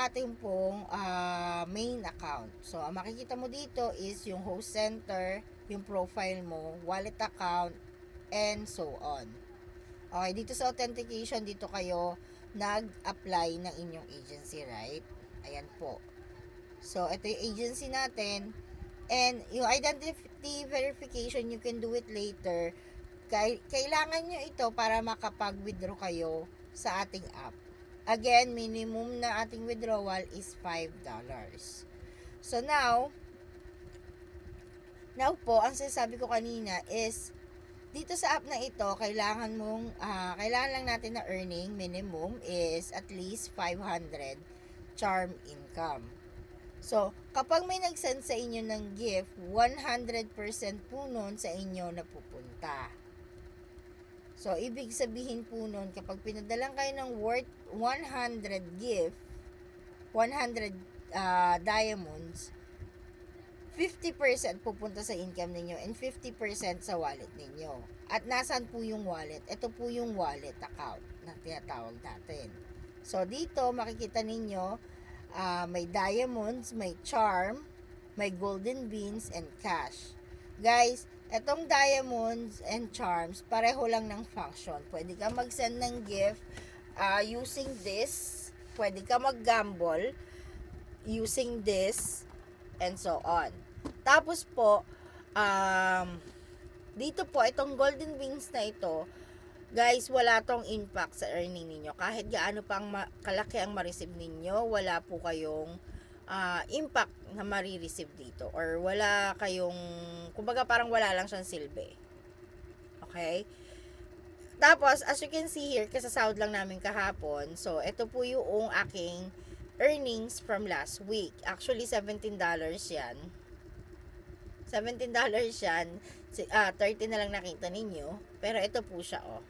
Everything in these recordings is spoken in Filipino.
ating pong main account. So, ang makikita mo dito is yung host center, yung profile mo, wallet account, and so on. Okay, dito sa authentication, dito kayo nag-apply ng inyong agency, right? Ayan po. So, ito yung agency natin. And yung identity verification, you can do it later. Kailangan nyo ito para makapag-withdraw kayo sa ating app. Again, minimum na ating withdrawal is $5. So now po, ang sinasabi ko kanina is, dito sa app na ito, kailangan lang natin na earning minimum is at least 500 charm income. So, kapag may nag-send sa inyo ng gift, 100% po nun sa inyo napupunta. So, ibig sabihin po nun, kapag pinadalang kayo ng worth 100 gift, 100 diamonds, 50% pupunta sa income ninyo and 50% sa wallet ninyo. At nasan po yung wallet? Ito po yung wallet account na tinatawag natin. So, dito makikita ninyo, may diamonds, may charm, may golden beans, and cash. Guys, etong diamonds and charms, pareho lang ng function. Pwede ka mag-send ng gift using this. Pwede ka mag-gamble using this, and so on. Tapos po, dito po, itong golden beans na ito, guys, wala tong impact sa earning ninyo. Kahit gaano pang kalaki ang ma-receive ninyo, wala po kayong impact na marireceive dito. Or wala kayong, kumbaga parang wala lang siyang silbi. Okay? Tapos, as you can see here, kasasahod lang namin kahapon. So, ito po yung aking earnings from last week. Actually, $17 yan. $17 yan. 30 na lang nakita ninyo. Pero ito po siya, oh.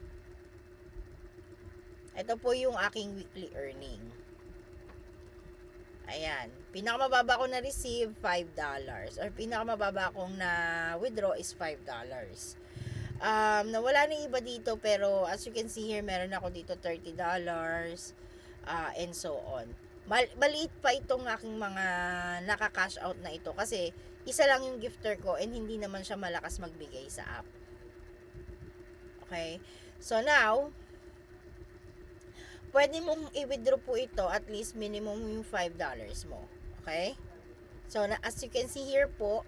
Ito po yung aking weekly earning. Ayan. Pinakamababa ko na receive, $5. Or pinakamababa kong na withdraw is $5. Nawala na iba dito, pero as you can see here, meron ako dito $30, and so on. Maliit pa itong aking mga naka-cash out na ito kasi isa lang yung gifter ko and hindi naman siya malakas magbigay sa app. Okay? So now, pwede mong i-withdraw po ito at least minimum yung $5 mo. Okay? So, as you can see here po,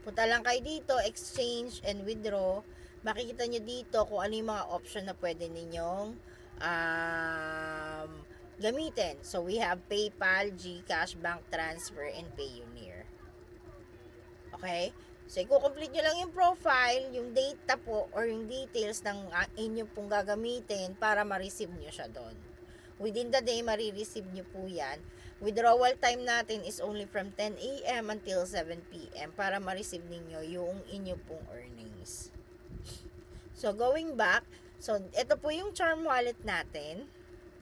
punta lang kayo dito, exchange and withdraw. Makikita nyo dito kung ano yung mga option na pwede ninyong gamitin. So, we have PayPal, GCash, Bank Transfer, and Payoneer. Okay? So, i-complete nyo lang yung profile, yung data po, or yung details ng inyo pong gagamitin para ma-receive nyo siya doon. Within the day, ma-receive nyo po yan. Withdrawal time natin is only from 10 a.m. until 7 p.m. para ma-receive ninyo yung inyo pong earnings. So, going back, so, ito po yung charm wallet natin.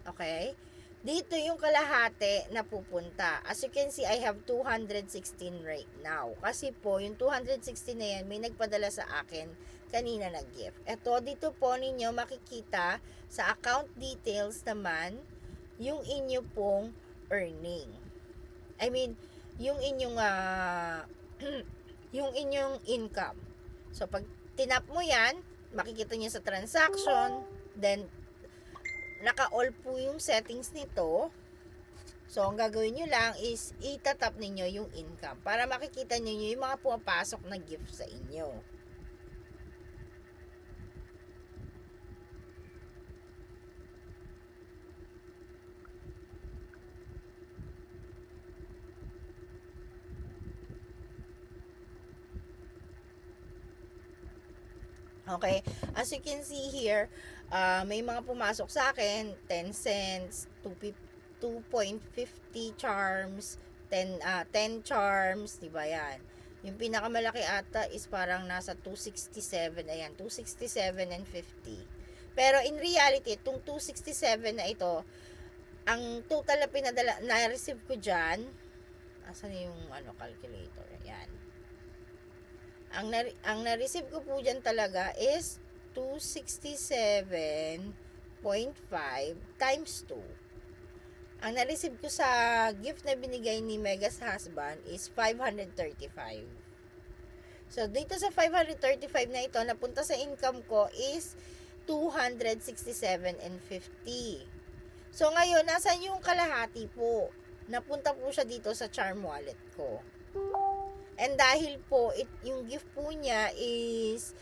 Okay? Dito yung kalahati na pupunta. As you can see, I have 216 right now. Kasi po, yung 216 na yan, may nagpadala sa akin kanina na gift. Ito, dito po ninyo makikita sa account details naman, yung inyo pong earning. I mean, yung inyong, yung inyong income. So, pag tinap mo yan, makikita nyo sa transaction, then, naka-all po yung settings nito. So, ang gagawin nyo lang is itatap ninyo yung income para makikita nyo yung mga pumapasok na gift sa inyo. Okay, as you can see here, may mga pumasok sa akin, 10 cents, 2.50 charms, 10 charms, diba yan? Yung pinakamalaki ata is parang nasa 267, ayan, 267 and 50. Pero in reality, itong 267 na ito, ang total na pinadala, na-receive ko dyan, asan yung calculator, ayan. Ang na-receive ko po dyan talaga is 267.5 times 2. Ang na-receive ko sa gift na binigay ni Mega's husband is 535. So, dito sa 535 na ito, napunta sa income ko is 267 and 50. So, ngayon, nasan yung kalahati po? Napunta po siya dito sa charm wallet ko. And dahil po, yung gift po niya is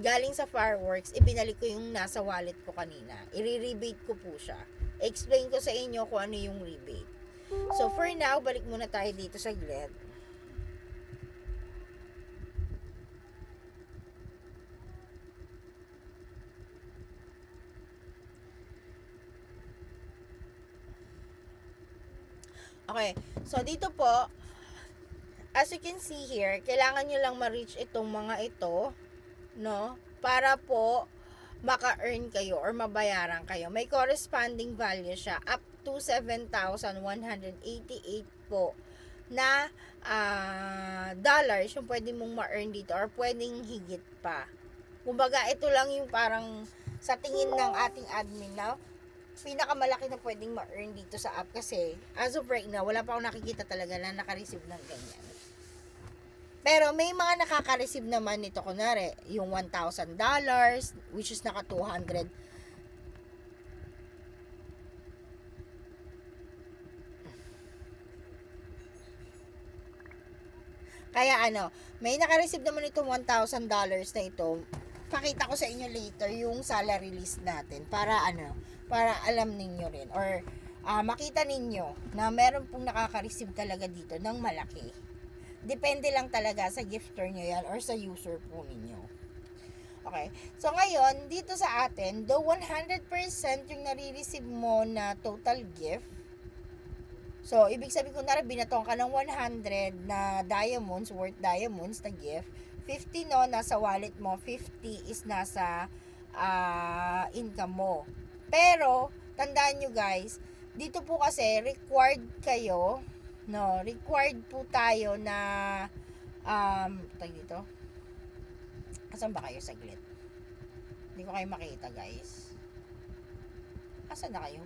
galing sa fireworks, ibinalik ko yung nasa wallet ko kanina. I-rebate ko po siya. Explain ko sa inyo kung ano yung rebate. So, for now, balik muna tayo dito sa Gled. Okay, so dito po, as you can see here, kailangan nyo lang ma-reach itong mga ito, no? Para po, maka-earn kayo or mabayaran kayo. May corresponding value siya, up to 7,188 po na dollars yung pwede mong ma-earn dito or pwedeng higit pa. Kumbaga, ito lang yung parang sa tingin ng ating admin na pinakamalaki na pwedeng ma-earn dito sa app kasi as of right now, wala pa akong nakikita talaga na naka-receive ng ganyan. Pero may mga nakaka-receive naman nito, kunwari, yung $1,000, which is naka 200. Kaya may naka-receive naman itong $1,000 na ito. Pakita ko sa inyo later yung salary list natin para para alam ninyo rin or makita ninyo na meron pong nakaka-receive talaga dito ng malaki. Depende lang talaga sa gifter nyo yan or sa user po ninyo. Okay. So, ngayon, dito sa atin, though 100% yung nare-receive mo na total gift, so, ibig sabihin ko na binatong ka ng 100 na diamonds, worth diamonds na gift, 50 nasa wallet mo, 50 is nasa income mo. Pero, tandaan nyo guys, dito po kasi required kayo, required po tayo na tayo dito. Asan ba kayo saglit? Hindi ko kayo makita guys. Asan na kayo?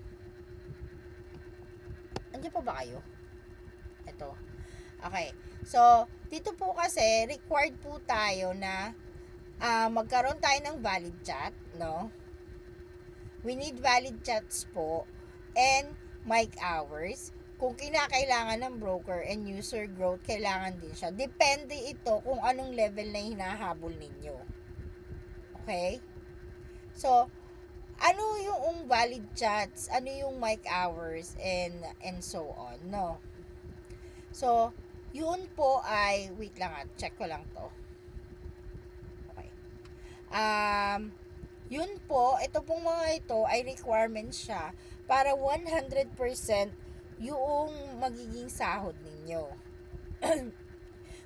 Andiyan pa ba kayo? Ito. Okay. So, dito po kasi required po tayo na magkaroon tayo ng valid chat, no? We need valid chats po and mic hours. Kung kinakailangan ng broker and user growth, kailangan din siya. Depende ito kung anong level na hinahabol ninyo. Okay? So, ano yung valid chats, ano yung mic hours, and so on, no? So, yun po ay, wait lang check ko lang to. Okay. Yun po, ito pong mga ito ay requirements siya para 100% yung magiging sahod ninyo.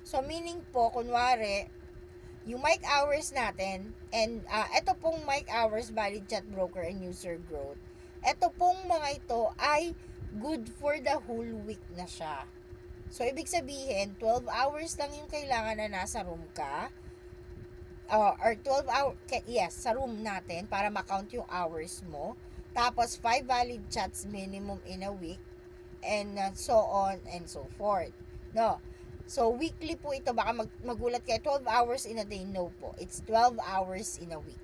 So, meaning po, kunwari, yung mic hours natin, and ito pong mic hours, valid chat broker, and user growth, ito pong mga ito ay good for the whole week na siya. So, ibig sabihin, 12 hours lang yung kailangan na nasa room ka, or 12 hours, yes, sa room natin para ma-count yung hours mo. Tapos, 5 valid chats minimum in a week, and so on and so forth. No? So, weekly po ito. Baka magulat kayo, 12 hours in a day. No po. It's 12 hours in a week.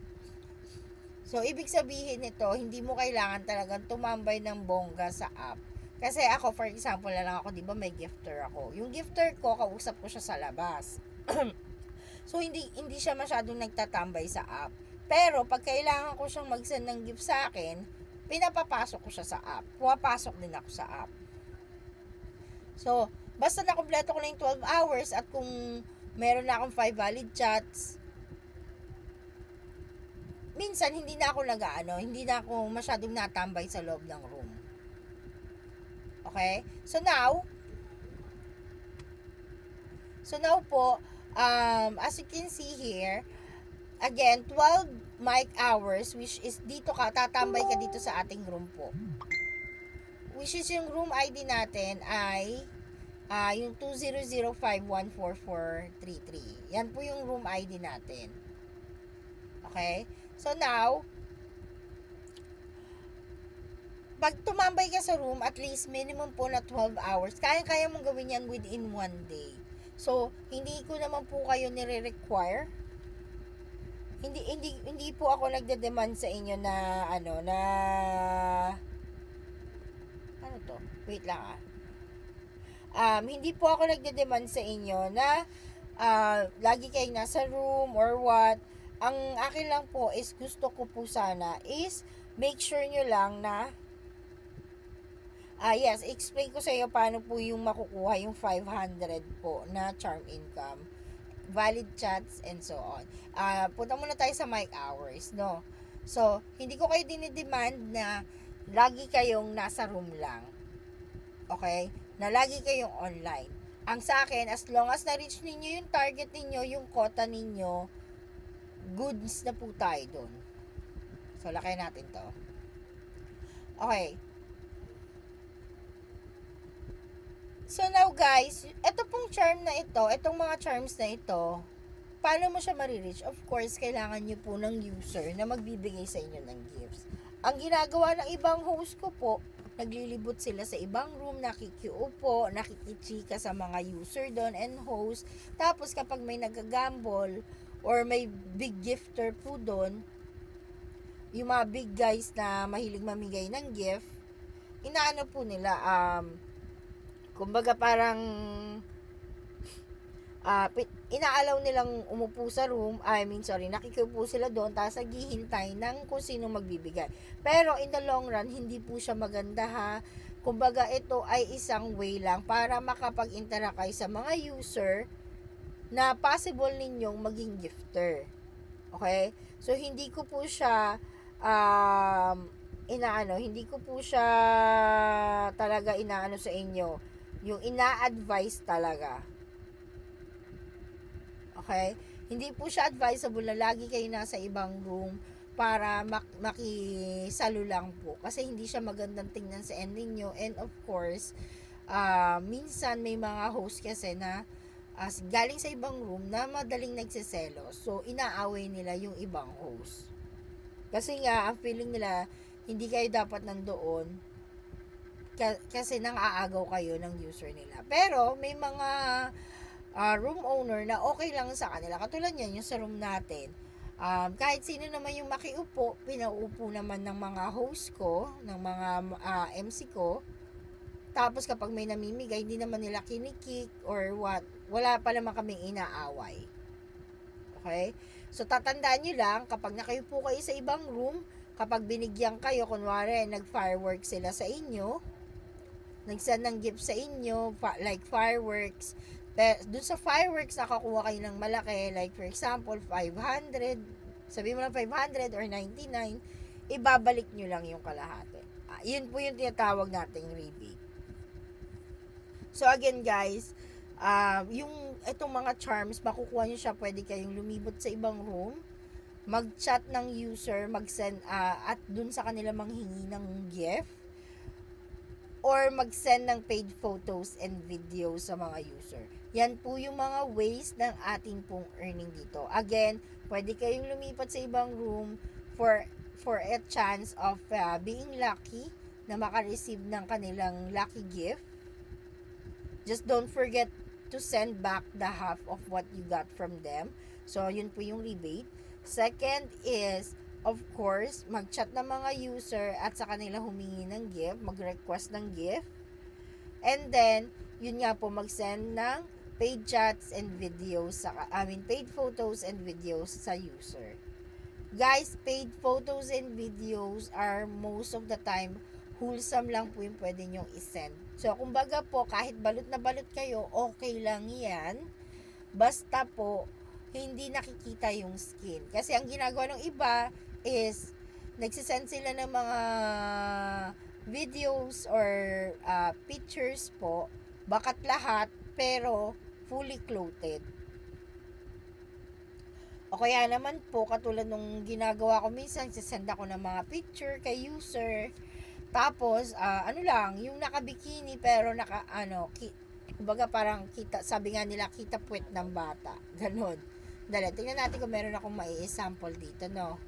So, ibig sabihin nito, hindi mo kailangan talagang tumambay ng bongga sa app. Kasi ako, for example, na lang ako, di ba may gifter ako. Yung gifter ko, kausap ko siya sa labas. So, hindi siya masyadong nagtatambay sa app. Pero, pag kailangan ko siyang mag-send ng gift sa akin, pinapapasok ko siya sa app. Pumapasok din ako sa app. So, basta nakompleto ko na yung 12 hours at kung meron na akong 5 valid chats, minsan hindi na ako hindi na ako masyadong natambay sa loob ng room. Okay? So now po, as you can see here, again, 12 mic hours, which is dito tatambay ka dito sa ating room po. Which is yung room ID natin ay yung 2005144433. Yan po yung room ID natin. Okay? So now, pag tumambay ka sa room, at least minimum po na 12 hours, kaya-kaya mong gawin yan within 1 day. So, hindi ko naman po kayo nire-require. Hindi po ako nagde-demand sa inyo na ano to? Wait lang hindi po ako nagde-demand sa inyo na lagi kayong nasa room or what. Ang akin lang po is gusto ko po sana is make sure nyo lang na yes, explain ko sa iyo paano po yung makukuha yung 500 po na charm income, valid chats, and so on. Punta muna tayo sa mic hours, no? So, hindi ko kayo dinidemand na lagi kayong nasa room lang. Okay? Na lagi kayong online. Ang sa akin, as long as na-reach ninyo yung target ninyo, yung quota ninyo, goods na po tayo dun. So, lakayin natin to. Okay. So, now guys, ito pong charm na ito, itong mga charms na ito, paano mo siya marireach? Of course, kailangan nyo po ng user na magbibigay sa inyo ng gifts. Ang ginagawa ng ibang host ko po, naglilibot sila sa ibang room, nakikiupo, nakikichika sa mga user doon and host. Tapos kapag may nagagamble or may big gifter po doon, yung mga big guys na mahilig mamigay ng gift, inaano po nila, kumbaga parang inaalaw nilang umupo sa room, nakikiupo sila doon, tapos naghihintay ng kung sino magbibigay. Pero in the long run, hindi po siya maganda ha. Kumbaga ito ay isang way lang para makapag-interact kayo sa mga user na possible ninyong maging gifter. Okay? So hindi ko po siya hindi ko po siya talaga inaano sa inyo. Yung ina-advise talaga. Okay? Hindi po siya advisable na lagi kayo nasa ibang room para makisalo lang po. Kasi hindi siya magandang tingnan sa end ninyo. And of course, minsan may mga host kasi na galing sa ibang room na madaling nagsiselos. So, inaaway nila yung ibang host. Kasi nga, ang feeling nila, hindi kayo dapat nandoon kasi nang aagaw kayo ng user nila. Pero may mga room owner na okay lang sa kanila. Katulad yan, yung sa room natin. Kahit sino naman yung makiupo, pinauupo naman ng mga host ko, ng mga MC ko. Tapos kapag may namimigay, hindi naman nila kinikik or what. Wala pa naman kaming inaaway. Okay? So, tatandaan nyo lang, kapag nakayupo kayo sa ibang room, kapag binigyan kayo, kunwari, nag-fireworks sila sa inyo, nagsend ng gift sa inyo, like fireworks. Dun sa fireworks, nakakuha kayo ng malaki, like for example, 500, sabihin mo lang 500 or 99, ibabalik nyo lang yung kalahati. Yun po yung tinatawag nating rebate. So again guys, yung itong mga charms, makukuha nyo siya, pwede kayong lumibot sa ibang room, mag-chat ng user, mag-send, at dun sa kanila manghingi ng gift, or mag-send ng paid photos and videos sa mga user. Yan po yung mga ways ng ating pong earning dito. Again, pwede kayong lumipat sa ibang room for a chance of being lucky na maka-receive ng kanilang lucky gift. Just don't forget to send back the half of what you got from them. So, yun po yung rebate. Second is, of course, mag-chat ng mga user at sa kanila humingi ng gift, mag-request ng gift. And then, yun nga po, mag-send ng paid chats and videos, paid photos and videos sa user. Guys, paid photos and videos are most of the time wholesome lang po yung pwede nyong isend. So, kumbaga po, kahit balot na balot kayo, okay lang yan. Basta po, hindi nakikita yung skin. Kasi ang ginagawa ng iba is nagsisend sila ng mga videos or pictures po, bakat lahat, pero fully clothed. O kaya naman po, katulad nung ginagawa ko minsan, sisend ako ng mga picture kay user, tapos, yung naka-bikini, pero kumbaga parang kita, sabi nga nila, kita puwet ng bata. Ganon. Dali, tingnan natin kung meron akong mai-sample dito, no?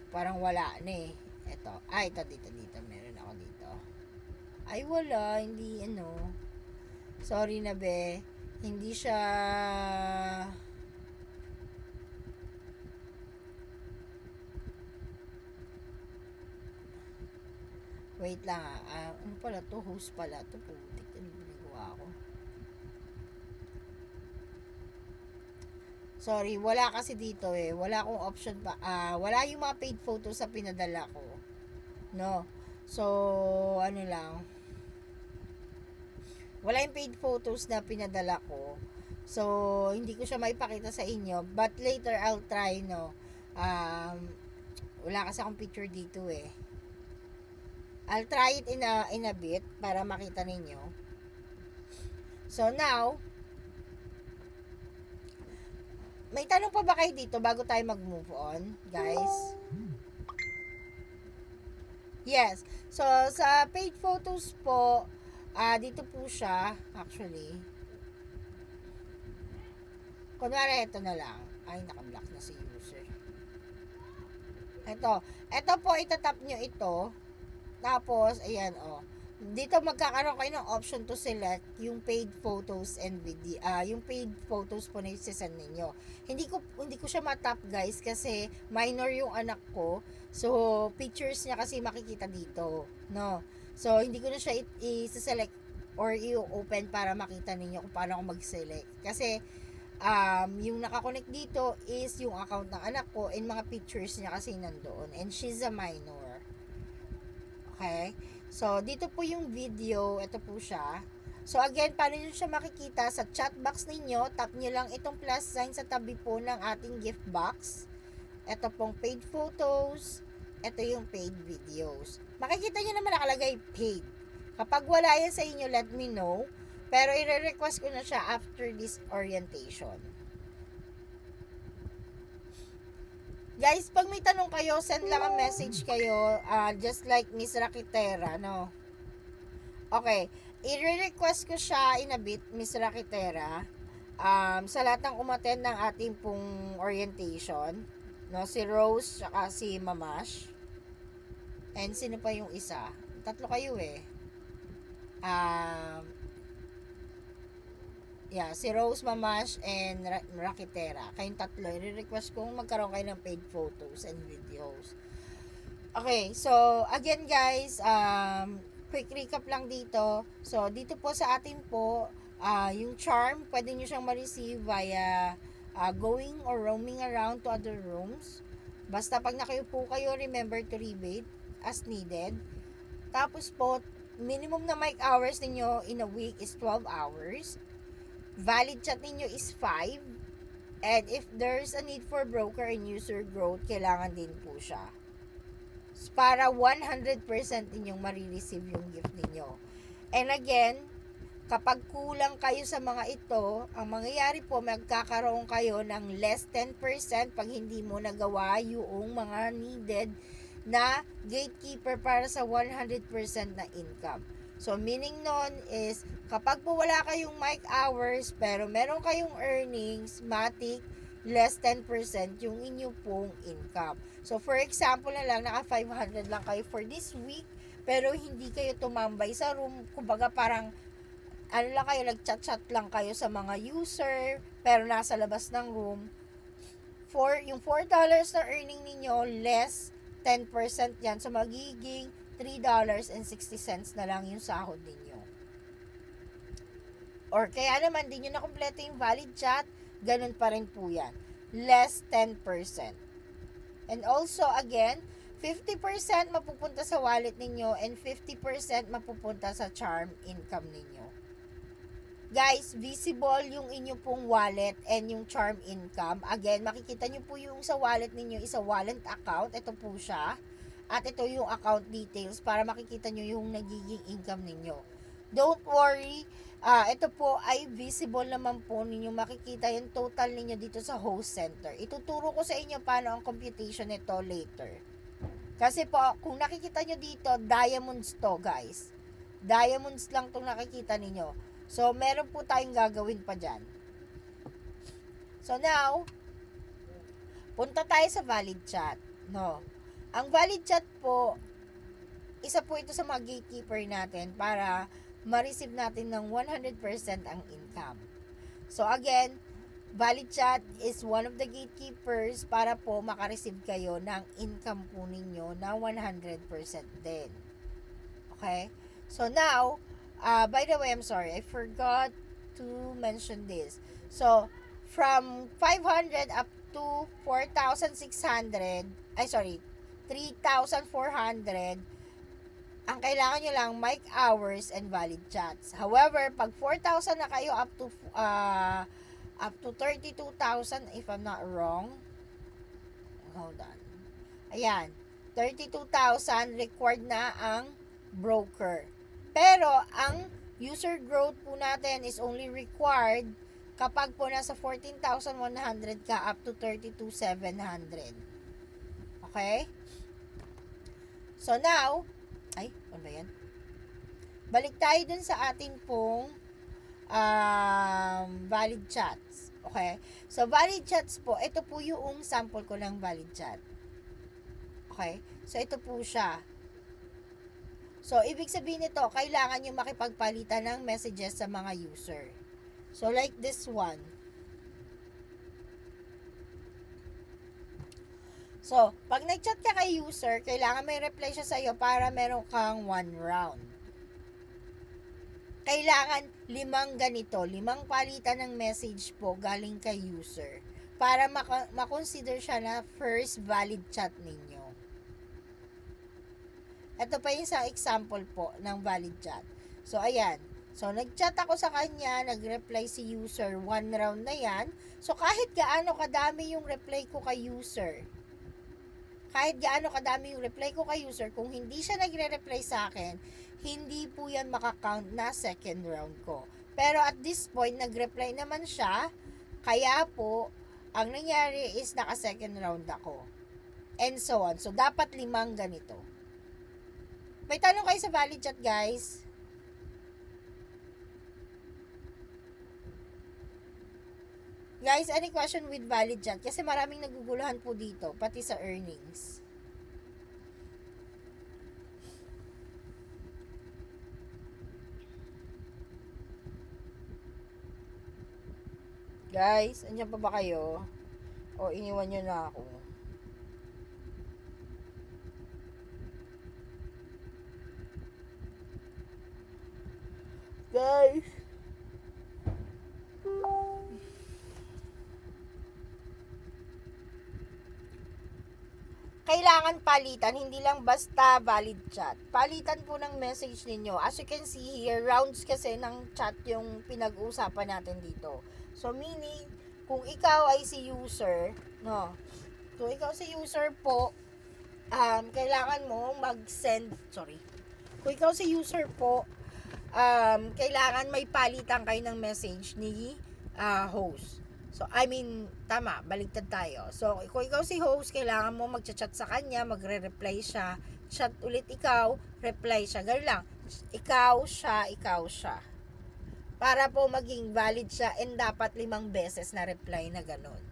Parang wala na eh. Ito. Ito dito. Meron ako dito. Ay, wala. Hindi, ano. Sorry na, be. Hindi siya... Wait lang ano pala to? Host pala to. Putik. Ano ginagawa ko? Sorry, wala kasi dito eh. Wala akong option pa. Wala yung mga paid photos sa pinadala ko. No. So, ano lang. Wala yung paid photos na pinadala ko. So, hindi ko siya maipakita sa inyo. But later, I'll try, no. Wala kasi akong picture dito eh. I'll try it in a bit para makita ninyo. So, now, may tanong pa ba kayo dito bago tayo mag-move on, guys? Yes. So, sa paid photos po, dito po siya, actually. Kunwari, ito na lang. Ay, naka-block na si user. Ito po, itatap nyo ito. Tapos, ayan, dito magkakaroon kayo ng option to select yung paid photos and video, yung paid photos po na isasend ninyo. Hindi ko siya matap, guys, kasi minor yung anak ko. So, pictures niya kasi makikita dito, no? So, hindi ko na siya i-select or i-open para makita ninyo kung paano ako mag-select. Kasi, yung nakakonect dito is yung account ng anak ko and mga pictures niya kasi nandoon. And she's a minor. Okay? So, dito po yung video. Ito po siya. So, again, paano nyo siya makikita? Sa chat box ninyo, tap nyo lang itong plus sign sa tabi po ng ating gift box. Ito pong paid photos. Ito yung paid videos. Makikita nyo naman nakalagay paid. Kapag wala yan sa inyo, let me know. Pero i-request ko na siya after this orientation. Guys, pag may tanong kayo, send lang ang message kayo, just like Miss Rakitera, no? Okay, i-request ko siya in a bit, Miss Rakitera, sa lahat ng umattend ng ating pong orientation, no? Si Rose, saka si Mamash, and sino pa yung isa? Tatlo kayo eh. Yeah, si Rose, Mamash, and Rakitera. Kayong tatlo, i-request kong magkaroon kayo ng paid photos and videos. Okay, so, again guys, quick recap lang dito. So, dito po sa atin po, yung charm, pwede nyo siyang ma-receive via going or roaming around to other rooms. Basta pag nakayupo kayo, remember to rebate as needed. Tapos po, minimum na mic hours ninyo in a week is 12 hours. Valid chat ninyo is 5. And if there's a need for broker and user growth, kailangan din po siya. Para 100% ninyong marireceive yung gift ninyo. And again, kapag kulang kayo sa mga ito, ang mangyayari po, magkakaroon kayo ng less 10% pag hindi mo nagawa yung mga needed na gatekeeper para sa 100% na income. So, meaning nun is, kapag po wala kayong mic hours, pero meron kayong earnings, matik, less 10% yung inyo pong income. So, for example na lang, naka 500 lang kayo for this week, pero hindi kayo tumambay sa room. Kumbaga parang, lang kayo, nag-chat-chat lang kayo sa mga user, pero nasa labas ng room. Yung $4 na earning ninyo, less 10% yan. So, magiging $3.60 na lang yung sahod ninyo. Or kaya naman, di nyo na kompleto yung valid chat, ganun pa rin po yan. Less 10%. And also, again, 50% mapupunta sa wallet ninyo and 50% mapupunta sa charm income ninyo. Guys, visible yung inyo pong wallet and yung charm income. Again, makikita nyo po yung sa wallet ninyo is a wallet account. Ito po siya. At ito yung account details para makikita nyo yung nagiging income ninyo. Don't worry, ito po ay visible naman po ninyo. Makikita yung total ninyo dito sa host center. Ituturo ko sa inyo paano ang computation nito later. Kasi po, kung nakikita nyo dito, diamonds to guys. Diamonds lang itong nakikita ninyo. So, meron po tayong gagawin pa dyan. So, now, punta tayo sa valid chat. No. Ang valid chat po, isa po ito sa mga gatekeeper natin para ma-receive natin ng 100% ang income. So again, valid chat is one of the gatekeepers para po makareceive kayo ng income po ninyo na 100% din. Okay? So now, by the way, I'm sorry, I forgot to mention this. So, from 500 up to 4,600, 3,400, ang kailangan nyo lang mic hours and valid chats. However, pag 4,000 na kayo up to 32,000 if I'm not wrong. Hold on. Ayan. 32,000 required na ang broker. Pero ang user growth po natin is only required kapag po nasa 14,100 ka up to 32,700. Okay? So now, ano ba yan? Balik tayo dun sa ating pong valid chats. Okay? So, valid chats po, ito po yung sample ko ng valid chat. Okay? So, ito po siya. So, ibig sabihin nito, kailangan nyo makipagpalitan ng messages sa mga user. So, like this one. So, pag nag-chat ka kay user, kailangan may reply siya sa'yo para meron kang 1 round. Kailangan 5 ganito, 5 palitan ng message po galing kay user para makonsider siya na first valid chat ninyo. Ito pa yung sa example po ng valid chat. So, ayan. So, nag-chat ako sa kanya, nag-reply si user, 1 round na yan. So, kahit gaano kadami yung reply ko kay user, kung hindi siya nagre-reply sa akin, hindi po yan makakount na second round ko. Pero at this point, nag-reply naman siya, kaya po, ang nangyari is naka-second round ako. And so on. So, dapat 5 ganito. May tanong kayo sa valid chat, guys? Guys, any question with valid chat? Kasi maraming naguguluhan po dito, pati sa earnings. Guys, andyan pa ba kayo? O iniwan nyo na ako? Guys! Kailangan palitan, hindi lang basta valid chat. Palitan po ng message ninyo. As you can see here, rounds kasi ng chat yung pinag-uusapan natin dito. So, meaning, kung ikaw ay si user, no? Kung ikaw si user po, kailangan mo mag-send, Kung ikaw si user po, kailangan may palitan kayo ng message ni host. So, tama, baligtad tayo. So, kung ikaw si host, kailangan mo mag-chat sa kanya, magre-reply siya, chat ulit ikaw, reply siya, gano'n lang. Ikaw siya. Para po maging valid siya and dapat 5 beses na reply na gano'n.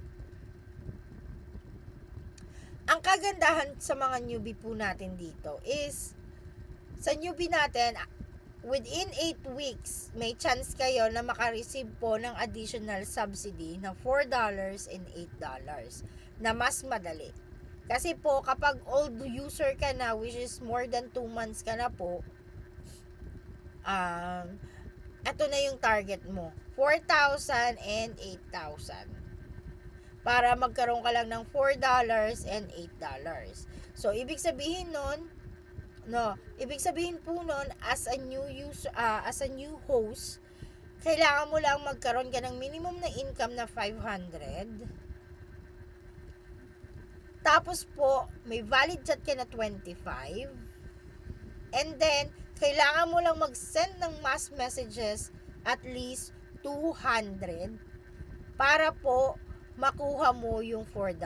Ang kagandahan sa mga newbie po natin dito is, sa newbie natin, within 8 weeks, may chance kayo na makareceive po ng additional subsidy na $4 and $8 na mas madali. Kasi po, kapag old user ka na, which is more than 2 months ka na po, ito na yung target mo. 4,000 and 8,000. Para magkaroon ka lang ng $4 and $8. So, ibig sabihin po nun, as a new host, kailangan mo lang magkaroon ka ng minimum na income na 500. Tapos po, may valid chat ka na 25. And then, kailangan mo lang mag-send ng mass messages at least 200 para po makuha mo yung $4.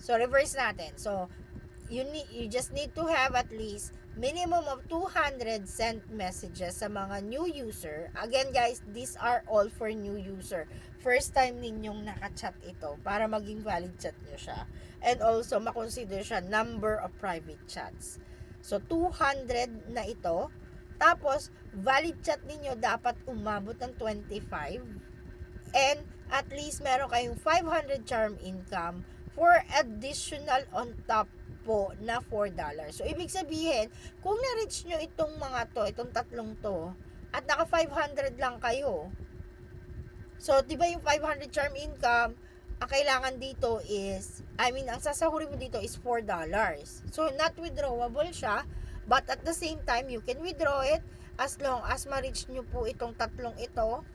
So, reverse natin. So, you just need to have at least minimum of 200 sent messages sa mga new user. Again guys, these are all for new user. First time ninyong nakachat ito para maging valid chat nyo siya. And also, makonsider siya number of private chats. So, 200 na ito. Tapos, valid chat ninyo dapat umabot ng 25. And at least meron kayong 500 charm income for additional on top po na $4. So, ibig sabihin, kung na-reach nyo itong mga to, itong tatlong to, at naka 500 lang kayo. So, di ba yung 500 charm income, ang kailangan dito is, ang sasahurin mo dito is $4. So, not withdrawable siya, but at the same time, you can withdraw it as long as ma-reach nyo po itong tatlong ito,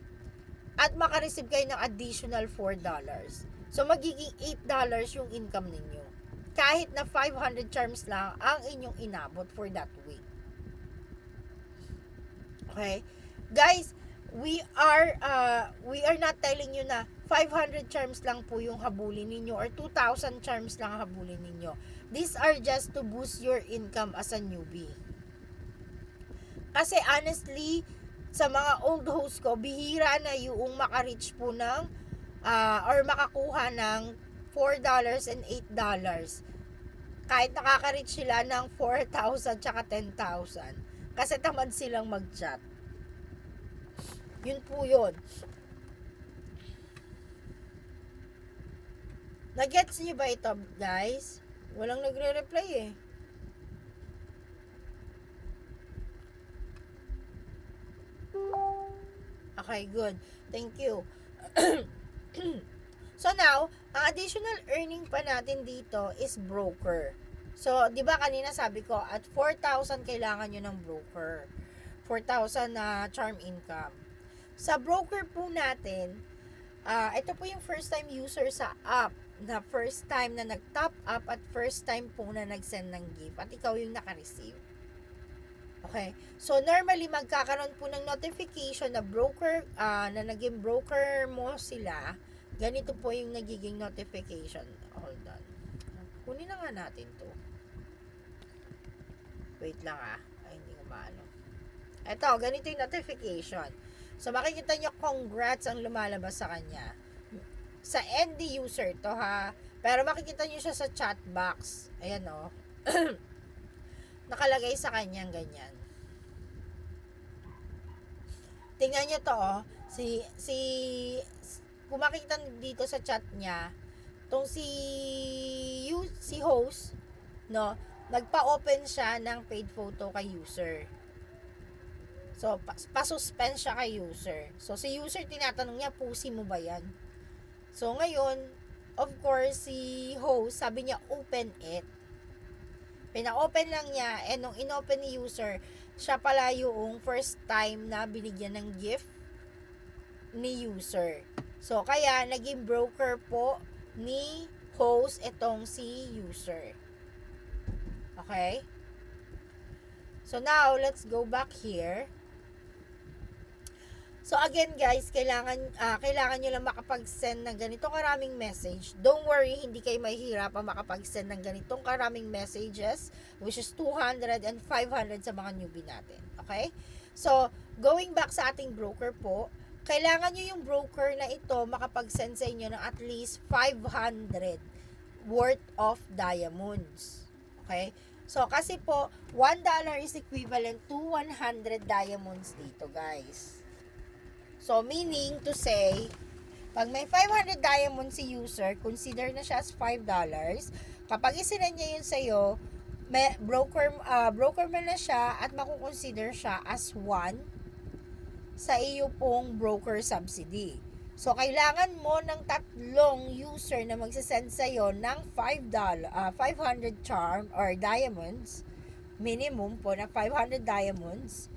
at makareceive kayo ng additional $4. So, magiging $8 yung income ninyo. Kahit na 500 charms lang ang inyong inabot for that week. Okay? Guys, we are not telling you na 500 charms lang po yung habulin ninyo or 2,000 charms lang habulin ninyo. These are just to boost your income as a newbie. Kasi honestly, sa mga old hosts ko, bihira na yung maka-reach po ng or makakuha ng $4 and $8. Kahit nakaka-reach sila ng 4,000 tsaka 10,000. Kasi tamad silang mag-chat. Yun po yun. Nagets niyo ba ito, guys? Walang nagre-reply eh. Okay, good. Thank you. So now, ang additional earning pa natin dito is broker. So, di ba kanina sabi ko, at 4,000 kailangan nyo ng broker. 4,000 na charm income. Sa broker po natin, ito po yung first time user sa app, na first time na nag-top up at first time po na nag-send ng gift at ikaw yung naka-receive. Okay? So, normally, magkakaroon po ng notification na broker, na naging broker mo sila. Ganito po yung nagiging notification. Hold on. Kunin na nga natin to. Wait lang Ay, hindi ko maano. Ito, ganito yung notification. So, makikita nyo, congrats ang lumalabas sa kanya. Sa end user to Pero makikita nyo siya sa chat box. Ayan o. Nakalagay sa kanyang ganyan. Tingnan nyo to kung makikita dito sa chat niya, tong si host, no, nagpa-open siya ng paid photo kay user. So, pa-suspend siya kay user. So, si user tinatanong niya, pusi mo ba yan? So, ngayon, of course, si host, sabi niya, open it. Pina-open lang niya, and nung in-open ni user, siya pala yung first time na binigyan ng gift ni user. So, kaya, naging broker po ni host itong si user. Okay? So, now, let's go back here. So, again, guys, kailangan nyo lang makapag-send ng ganitong karaming message. Don't worry, hindi kayo mahihirapan makapag-send ng ganitong karaming messages, which is 200 and 500 sa mga newbie natin. Okay? So, going back sa ating broker po, kailangan nyo yung broker na ito makapag-send sa inyo ng at least 500 worth of diamonds. Okay? So, kasi po, $1 is equivalent to 100 diamonds dito, guys. So, meaning to say, pag may 500 diamonds si user, consider na siya as $5. Kapag isinan niya yun sa'yo, may broker mo na siya at makukonsider siya as 1 sa iyo pong broker subsidy. So, kailangan mo ng tatlong user na magsasend sa'yo ng $5, 500 charm or diamonds, minimum po na 500 diamonds,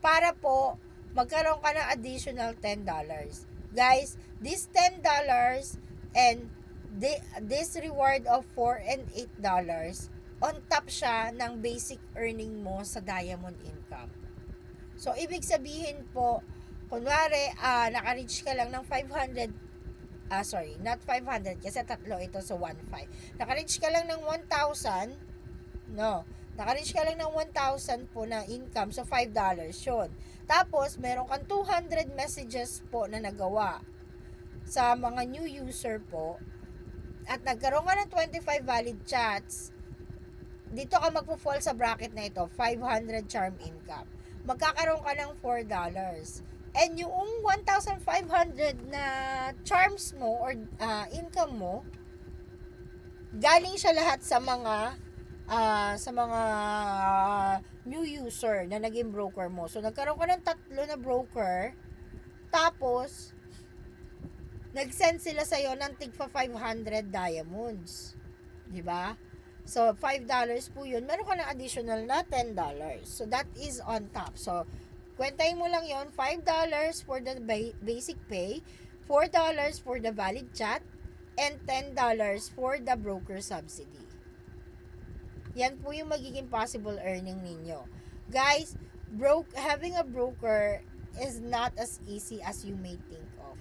para po magkaroon ka ng additional $10. Guys, this $10 and this reward of $4 and $8, on top siya ng basic earning mo sa diamond income. So, ibig sabihin po, kunwari, naka-reach ka lang ng 500, not 500, kasi tatlo ito, so 1,500. Naka-reach ka lang ng 1,000 No. Naka-reach ka lang ng 1,000 po na income. So, $5 yun. Tapos, meron kang 200 messages po na nagawa sa mga new user po. At nagkaroon ka ng 25 valid chats. Dito ka magpo-fall sa bracket na ito. 500 charm income. Magkakaroon ka ng $4. And yung 1,500 na charms mo or income mo, galing siya lahat sa mga new user na naging broker mo. So, nagkaroon ka ng 3 na broker, tapos, nag-send sila sa'yo ng tigpa 500 diamonds. Diba? So, $5 po yun. Meron ka ng additional na $10. So, that is on top. So, kwentahin mo lang yon, $5 for the basic pay, $4 for the valid chat, and $10 for the broker subsidy. Yan po yung magiging possible earning ninyo. Guys, having a broker is not as easy as you may think of.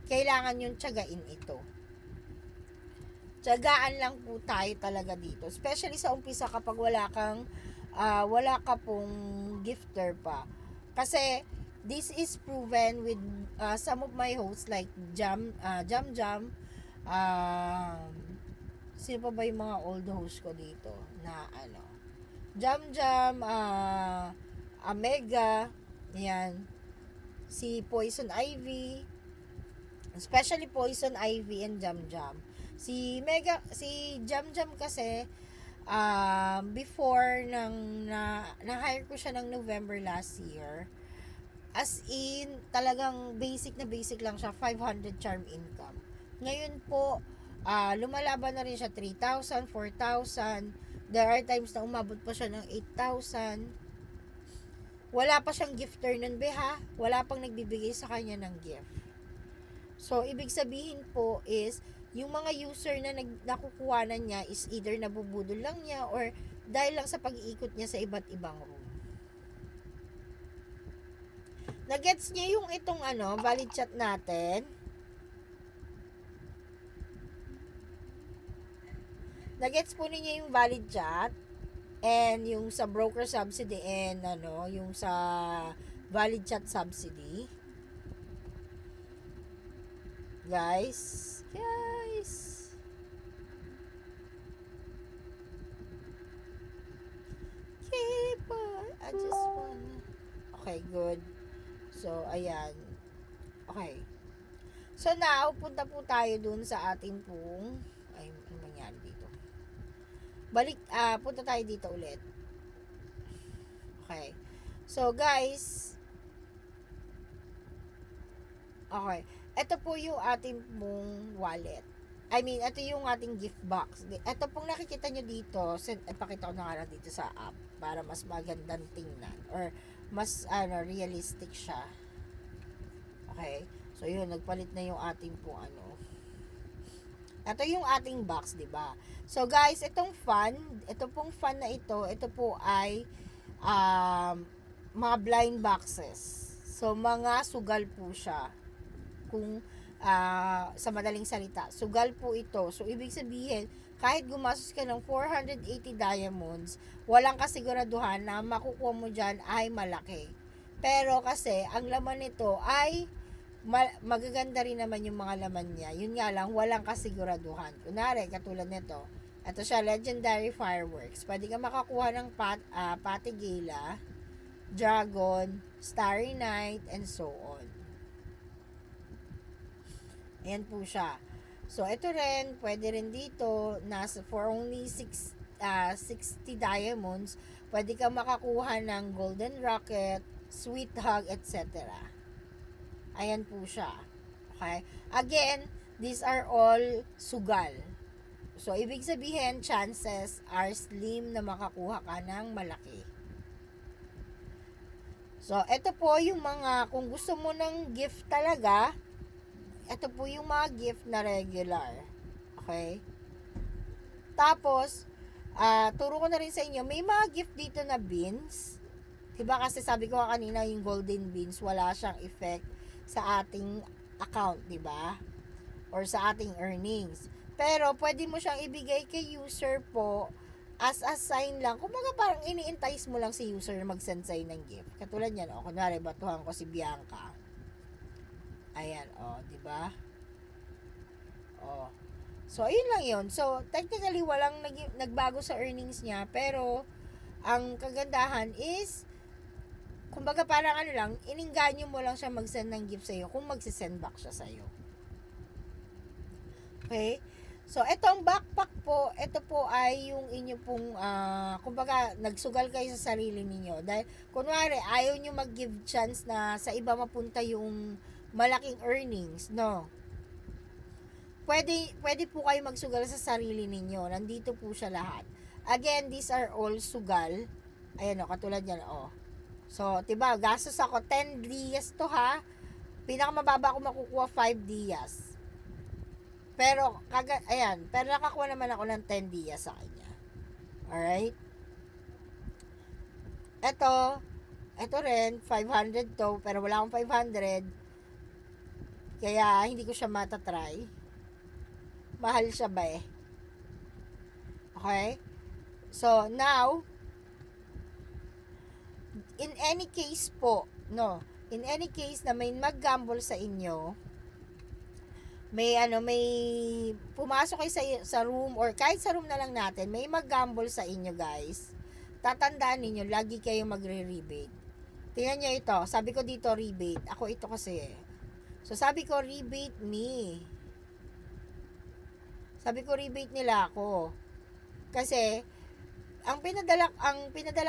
Kailangan yung tiyagain ito. Tiyagaan lang po tayo talaga dito. Especially sa umpisa kapag wala ka pong gifter pa. Kasi, this is proven with some of my hosts like Jam, sino pa ba yung mga old hosts ko dito na Jam, Amega, yan, si Poison Ivy, especially Poison Ivy and Jam. Si Jam kasi, before na-hire ko siya ng November last year, as in, talagang basic lang siya, 500 charm income. Ngayon po, lumalaban na rin siya 3,000, 4,000. There are times na umabot pa siya ng 8,000. Wala pa siyang gifter nun, beha. Wala pang nagbibigay sa kanya ng gift. So, ibig sabihin po is, yung mga user na nakukuhanan niya is either nabubudol lang niya or dahil lang sa pag-iikot niya sa iba't ibang room. Nagets niya yung itong valid chat natin. Nagets po ninyo yung valid chat and yung sa broker subsidy and yung sa valid chat subsidy. Guys. I just wanna. Okay, good. So, ayan. Okay. So, now, punta po tayo dun sa ating pong ano nangyari dito? Punta tayo dito ulit. Okay. So, guys, okay. Ito po yung ating pong wallet. I mean, ito yung ating gift box. Ito pong nakikita nyo dito, ipakita ko na nga lang dito sa app para mas magandang tingnan or mas realistic siya. Okay? So, yun, nagpalit na yung ating pong ito yung ating box, di ba? So, guys, ito pong fan na ito po ay mga blind boxes. So, mga sugal po siya. Kung sa madaling salita, sugal po ito. So, ibig sabihin, kahit gumastos ka ng 480 diamonds, walang kasiguraduhan na makukuha mo dyan ay malaki. Pero kasi, ang laman nito ay magaganda rin naman yung mga laman niya. Yun nga lang, walang kasiguraduhan. Kunwari, katulad nito, ito siya, Legendary Fireworks. Pwede ka makakuha ng Patigila, Dragon, Starry Night, and so on. Ayan po siya. So, ito rin, pwede rin dito, for only 60 diamonds, pwede ka makakuha ng Golden Rocket, Sweet Hug, etc. Ayan po siya. Okay? Again, these are all sugal. So, ibig sabihin, chances are slim na makakuha ka ng malaki. So, ito po yung kung gusto mo ng gift talaga, ito po yung mga gift na regular. Okay? Tapos, turo ko na rin sa inyo, may mga gift dito na beans. Diba kasi sabi ko kanina, yung golden beans, wala siyang effect sa ating account, diba? Or sa ating earnings. Pero, pwede mo siyang ibigay kay user po as a sign lang, kumbaga parang ini-entice mo lang si user na mag-send sa'yo ng gift. Katulad yan, kunwari, batuhan ko si Bianca. Ayan, di ba? So, ayun lang yun. So, technically, walang nagbago sa earnings niya, pero, ang kagandahan is, kumbaga parang lang, ininganyo mo lang siya mag-send ng gift sa'yo kung mag-send back siya sa'yo. Okay? So, etong backpack po, ito po ay yung inyo pong, kumbaga, nagsugal kayo sa sarili ninyo. Dahil, kunwari, ayaw nyo mag-give chance na sa iba mapunta yung malaking earnings, no? Pwede po kayo magsugal sa sarili ninyo. Nandito po siya lahat. Again, these are all sugal. Ayan katulad yan, So, diba, gastos ako 10 dias to ha. Pinakamababa ako makukuha 5 dias. Pero, pero nakakuha naman ako ng 10 dias sa kanya. Alright? Ito rin, 500 to, pero wala akong 500. Kaya, hindi ko siya matatry. Mahal siya ba eh? Okay? So, now, in any case po, no, in any case na may mag-gamble sa inyo, may pumasok kayo sa room or kahit sa room na lang natin, may mag-gamble sa inyo guys, tatandaan niyo lagi kayo magre-rebate. Tingnan nyo ito, sabi ko dito rebate, ako ito kasi so sabi ko rebate me, sabi ko rebate nila ako kasi ang pinadala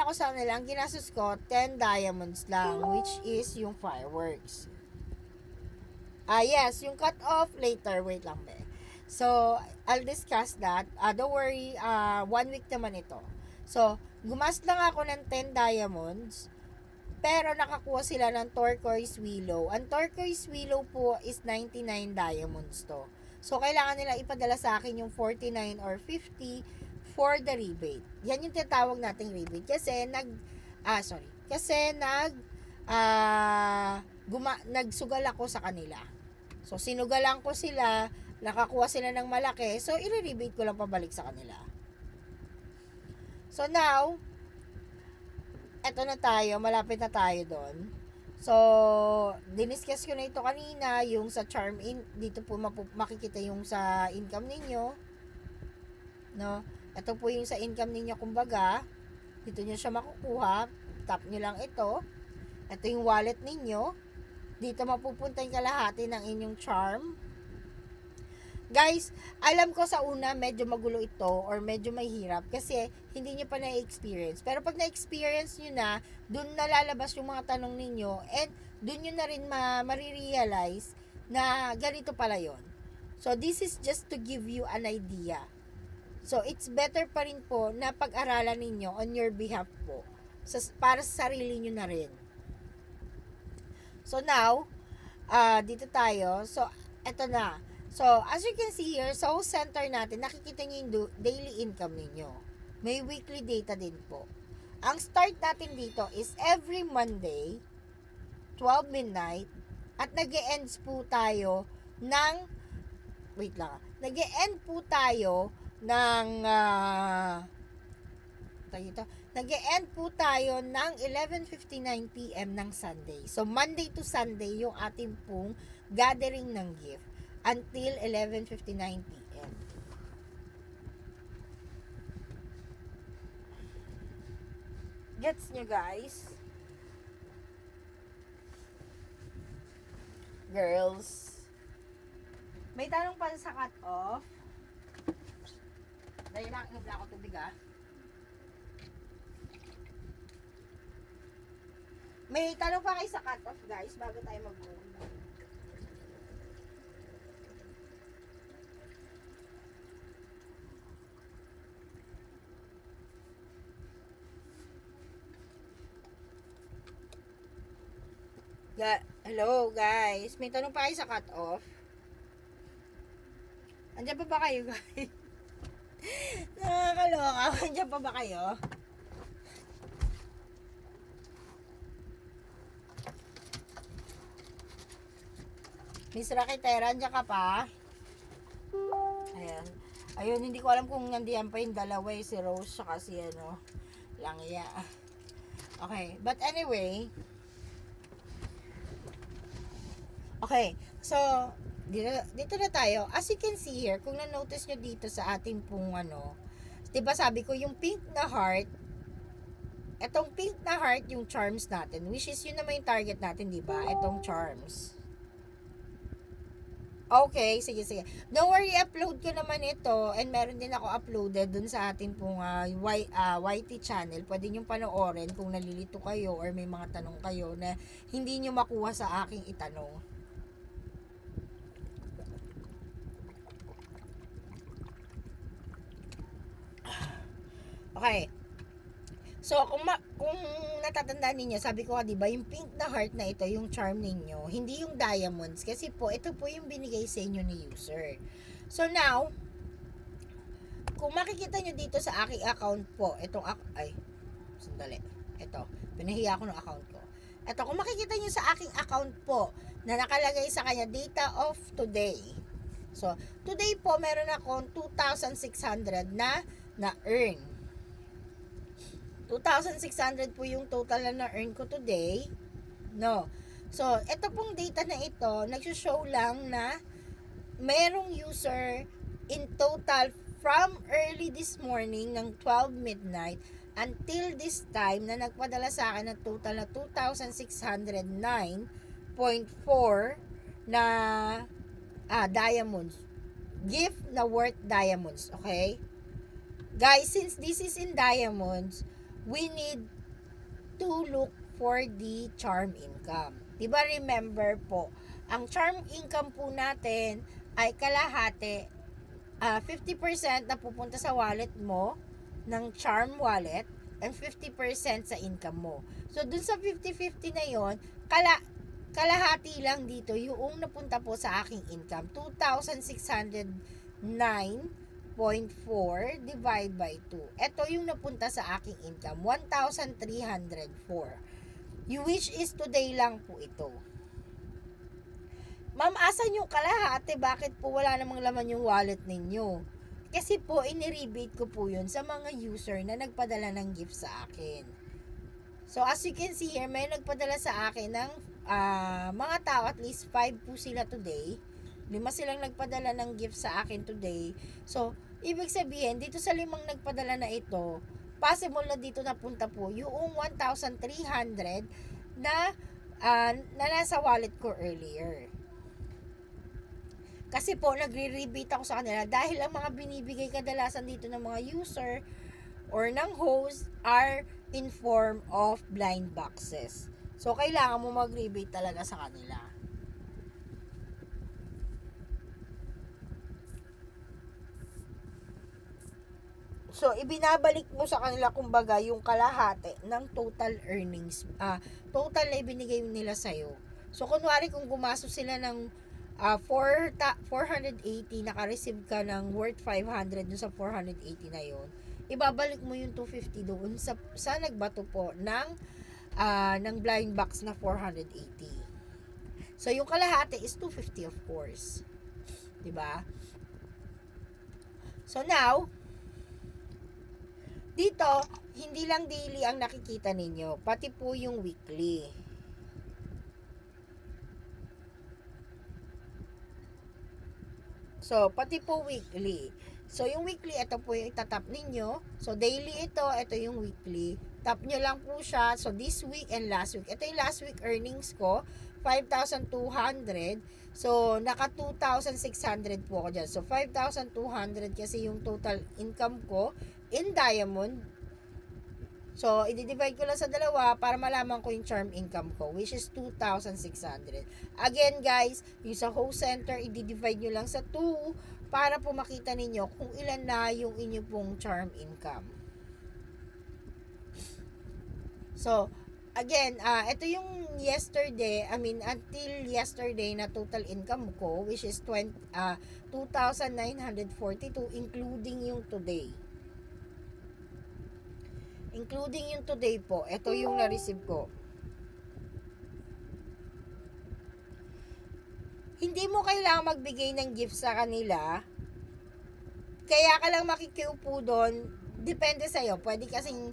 ko sa kanila, ang ginastos ko 10 diamonds lang, which is yung fireworks. Yes, yung cut off later. Wait lang be. So, I'll discuss that. Don't worry, 1 week naman ito. So, gumas lang ako ng 10 diamonds, pero nakakuha sila ng turquoise willow. Ang turquoise willow po is 99 diamonds to. So, kailangan nila ipadala sa akin yung 49 or 50 for the rebate. Yan yung tinatawag nating rebate. Kasi nagsugal ako sa kanila. So, sinugalan ko sila, nakakuha sila ng malaki, so, i-rebate ko lang pabalik sa kanila. So, now, eto na tayo, malapit na tayo doon. So, diniscuss ko na ito kanina, yung sa charm in, dito po makikita yung sa income ninyo. No? Ito po yung sa income ninyo, kumbaga, dito nyo siya makukuha, tap nyo lang ito. Ito yung wallet ninyo. Dito mapupunta yung kalahati ng inyong charm. Guys, alam ko sa una medyo magulo ito or medyo mahirap kasi hindi nyo pa na-experience. Pero pag na-experience nyo na, dun nalalabas yung mga tanong ninyo and dun nyo na rin marirealize na ganito pala yon. So, this is just to give you an idea. So, it's better pa rin po na pag-aralan ninyo on your behalf po. Para sa sarili nyo na rin. So, now, dito tayo. So, eto na. So, as you can see here, sa center natin, nakikita nyo yung daily income ninyo. May weekly data din po. Ang start natin dito is every Monday, 12 midnight, at nag-e-ends po tayo ng, nag-e-end po tayo ng, nag-e-end po tayo ng 11:59 PM ng Sunday. So, Monday to Sunday yung ating pong gathering ng gift until 11:59 PM. Gets nyo guys? Girls. May tanong pa sa cut-off. Dahil nakakabla ako tubig May tanong pa kayo sa cut-off guys bago tayo mag-go. Hello guys, may tanong pa kayo sa cut-off? Andiyan pa ba kayo guys? Nakakaloka, andiyan pa ba kayo? Miss Rakitera, andiyan ka pa? Ayan. Ayun, hindi ko alam kung nandiyan pa yung dalawa si Rose saka si Langya. Okay, but anyway, okay, so dito na tayo. As you can see here, kung na-notice nyo dito sa ating pong 'di ba sabi ko yung pink na heart, etong pink na heart yung charms natin, which is yun naman yung target natin, 'di ba? Etong charms. Okay, sige, sige. Don't worry, upload ko naman ito and meron din ako uploaded dun sa ating pong YT channel. Pwede nyo panoorin kung nalilito kayo or may mga tanong kayo na hindi nyo makuha sa aking itanong. Okay. So, kung natatandaan ninyo, sabi ko nga, di ba, yung pink na heart na ito, yung charm ninyo, hindi yung diamonds. Kasi po, ito po yung binigay sa inyo ni user. So, now, kung makikita nyo dito sa aking account po, sandali. Ito, pinahiya ko ng account ko. Ito, kung makikita nyo sa aking account po, na nakalagay sa kanya, data of today. So, today po, meron akong 2,600 na earn. 2,600 po yung total na na-earn ko today. No. So, ito pong data na ito, nag-show lang na merong user in total from early this morning ng 12 midnight until this time na nagpadala sa akin ng total na 2,609.4 na diamonds. Gift na worth diamonds. Okay? Guys, since this is in diamonds, we need to look for the charm income. Diba remember po, ang charm income po natin ay kalahati, 50% na pupunta sa wallet mo ng charm wallet and 50% sa income mo. So, dun sa 50-50 na yon, kalahati lang dito yung napunta po sa aking income. 2,609.4 divide by 2. Ito yung napunta sa aking income, 1,304. Which is today lang po ito. Ma'am, asan yung kalahati? Bakit po wala namang laman yung wallet ninyo? Kasi po, inirebate ko po yun sa mga user na nagpadala ng gift sa akin. So, as you can see here, may nagpadala sa akin ng mga tao, at least 5 po sila today. 5 silang nagpadala ng gift sa akin today. So, ibig sabihin, dito sa 5 nagpadala na ito, possible na dito napunta po yung 1,300 na nasa wallet ko earlier. Kasi po, nagre-rebate ako sa kanila dahil ang mga binibigay kadalasan dito ng mga user or ng host are in form of blind boxes. So, kailangan mo mag-rebate talaga sa kanila. So, ibinabalik mo sa kanila kumbaga yung kalahati ng total earnings, total na ibinigay nila sa'yo. So, kunwari kung gumastos sila ng 480, naka-receive ka ng worth 500 dun sa 480 na yon, ibabalik mo yung 250 doon sa nagbato po ng blind box na 480. So, yung kalahati is 250 of course. Diba? So, now, dito, hindi lang daily ang nakikita ninyo, pati po yung weekly. So, pati po weekly. So, yung weekly, ito po yung itatap ninyo. So, daily ito yung weekly. Tap nyo lang po siya. So, this week and last week. Ito yung last week earnings ko, 5,200. So, naka 2,600 po ako dyan. So, 5,200 kasi yung total income ko in diamond. So, i-divide ko lang sa dalawa para malaman ko yung charm income ko, which is 2,600. Again, guys, yung sa host center, i-divide nyo lang sa 2 para po makita ninyo kung ilan na yung inyo pong charm income. So, again, ito yung until yesterday na total income ko, which is 2,942, including yung today. Including yung today po, ito yung na-receive ko. Hindi mo kailangan magbigay ng gift sa kanila kaya ka lang makikiupo doon, depende sa'yo. Pwede kasing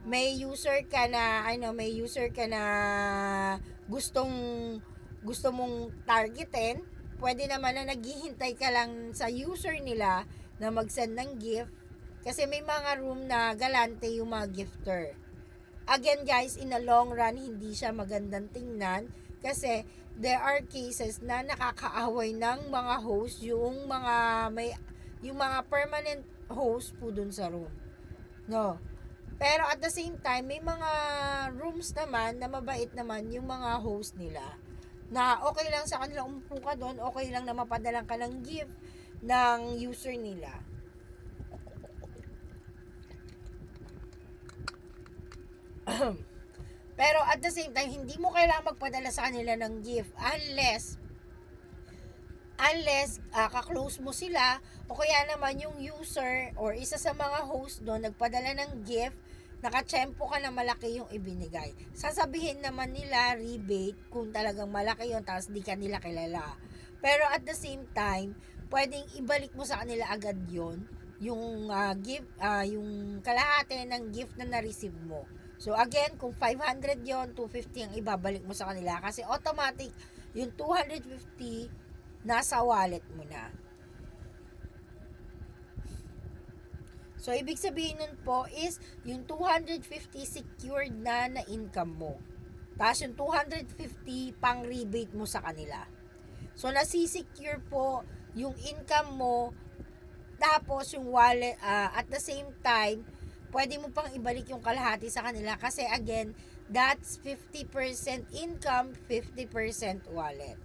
may user ka na, gustong, gusto mong targetin. Pwede naman na naghihintay ka lang sa user nila na mag-send ng gift. Kasi may mga room na galante yung mga gifter. Again guys, in the long run, hindi siya magandang tingnan kasi there are cases na nakakaaway ng mga host yung mga permanent host po dun sa room. No. Pero at the same time, may mga rooms naman na mabait naman yung mga host nila. Na okay lang sa kanila umupo ka doon, okay lang na mapadalang ka ng gift ng user nila. Pero at the same time, hindi mo kailangan magpadala sa kanila ng gift unless kaklose mo sila o kaya naman yung user or isa sa mga host doon nagpadala ng gift, nakatsempo ka na malaki yung ibinigay. Sasabihin naman nila rebate kung talagang malaki yun tapos di ka nila kilala. Pero at the same time, pwedeng ibalik mo sa kanila agad yun, yung gift, yung kalahati ng gift na na-receive mo. So again, kung 500 yon, 250 ang ibabalik mo sa kanila kasi automatic yung 250 nasa wallet mo na. So ibig sabihin nun po is yung 250 secured na income mo. Tapos yung 250 pang rebate mo sa kanila. So nasi-secure po yung income mo, tapos yung wallet at the same time pwede mo pang ibalik yung kalahati sa kanila kasi again, that's 50% income, 50% wallet.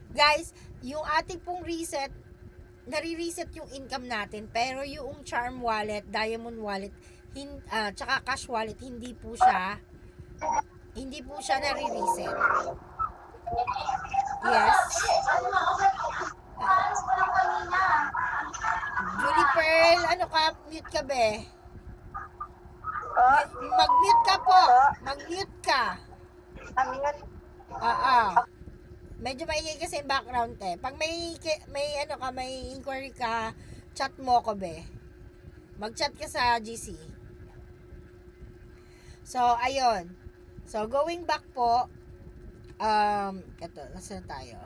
Guys, yung ating pong reset, nare-reset yung income natin, pero yung charm wallet, diamond wallet, tsaka cash wallet, hindi po siya nare-reset. Yes. Julie Pearl, ano ka? Mute ka be? Mag-mute ka po. Mag-mute ka. Medyo maingay kasi yung background eh. Pag may inquiry ka, chat mo ko be. Mag-chat ka sa GC. So, ayun. So, going back po, ito, nasaan tayo?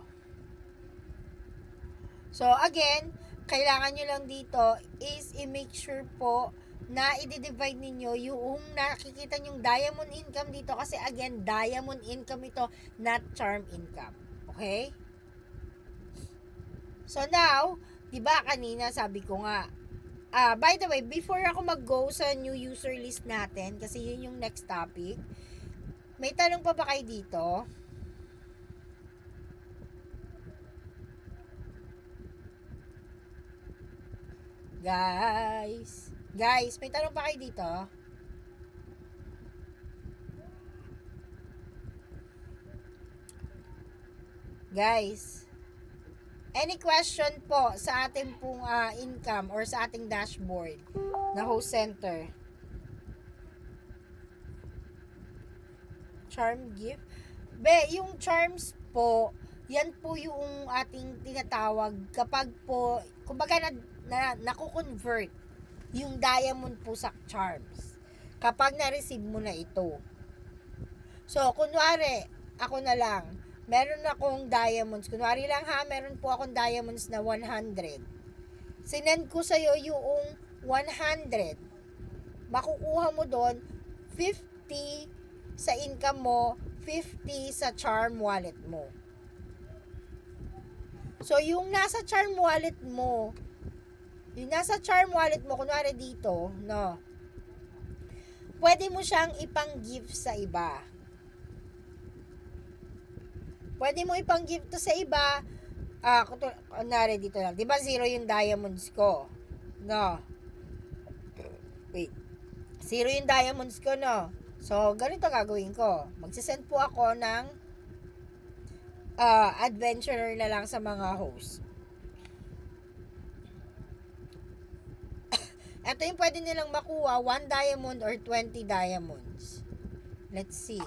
So, again, kailangan nyo lang dito is i-make sure po na i-divide ninyo yung nakikita nyong diamond income dito kasi again, diamond income ito, not charm income. Okay? So now, 'di ba kanina sabi ko nga, by the way, before ako mag-go sa new user list natin kasi yun yung next topic. May tanong pa ba kayo dito? Guys, may tanong pa kayo dito? Guys, any question po sa ating pong income or sa ating dashboard na host center? Charm gift? Yung charms po, yan po yung ating tinatawag kapag po, kumbaga naku-convert yung diamond po sa charms kapag na-receive mo na ito. So, kunwari, ako na lang, meron akong diamonds. Kunwari lang ha, meron po akong diamonds na 100. Sinend ko sa'yo yung 100. Makukuha mo doon 50 sa income mo, 50 sa charm wallet mo. So, yung nasa charm wallet mo, kunwari dito, no, pwede mo siyang ipang-gift sa iba. Pwede mo ipang-gift to sa iba. Kunwari dito lang. Diba 0 yung diamonds ko? No. Wait. 0 yung diamonds ko, no? So, ganito gagawin ko. Magsisend po ako ng adventurer na lang sa mga host. Ito yung pwede nilang makuha, 1 diamond or 20 diamonds. Let's see.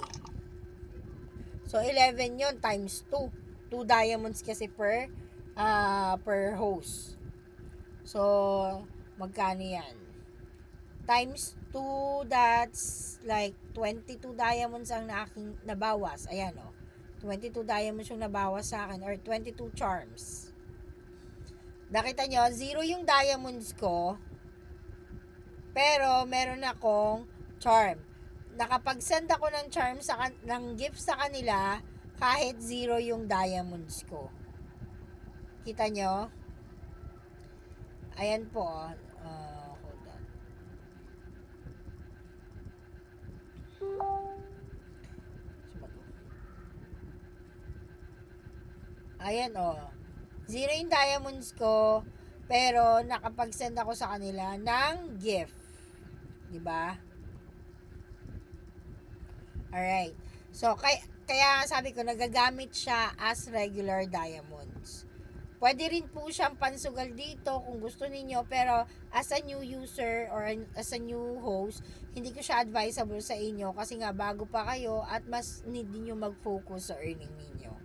So, 11 yon times 2. 2 diamonds kasi per host. So, magkano yan? Times 2, that's like 22 diamonds ang nabawas. Ayan, 22 diamonds yung nabawas sa akin, or 22 charms. Nakita nyo, 0 yung diamonds ko, pero meron akong charm. Nakapag-send ako ng charm ng gift sa kanila, kahit 0 yung diamonds ko. Kita nyo? Ayan po, hold on. Ayan, 0 yung diamonds ko, pero nakapag-send ako sa kanila ng gift. Diba? Alright. So, kaya sabi ko, nagagamit siya as regular diamonds. Pwede rin po siyang pansugal dito kung gusto ninyo, pero as a new user or as a new host, hindi ko siya advisable sa inyo kasi nga bago pa kayo at mas need niyo mag-focus sa earning ninyo.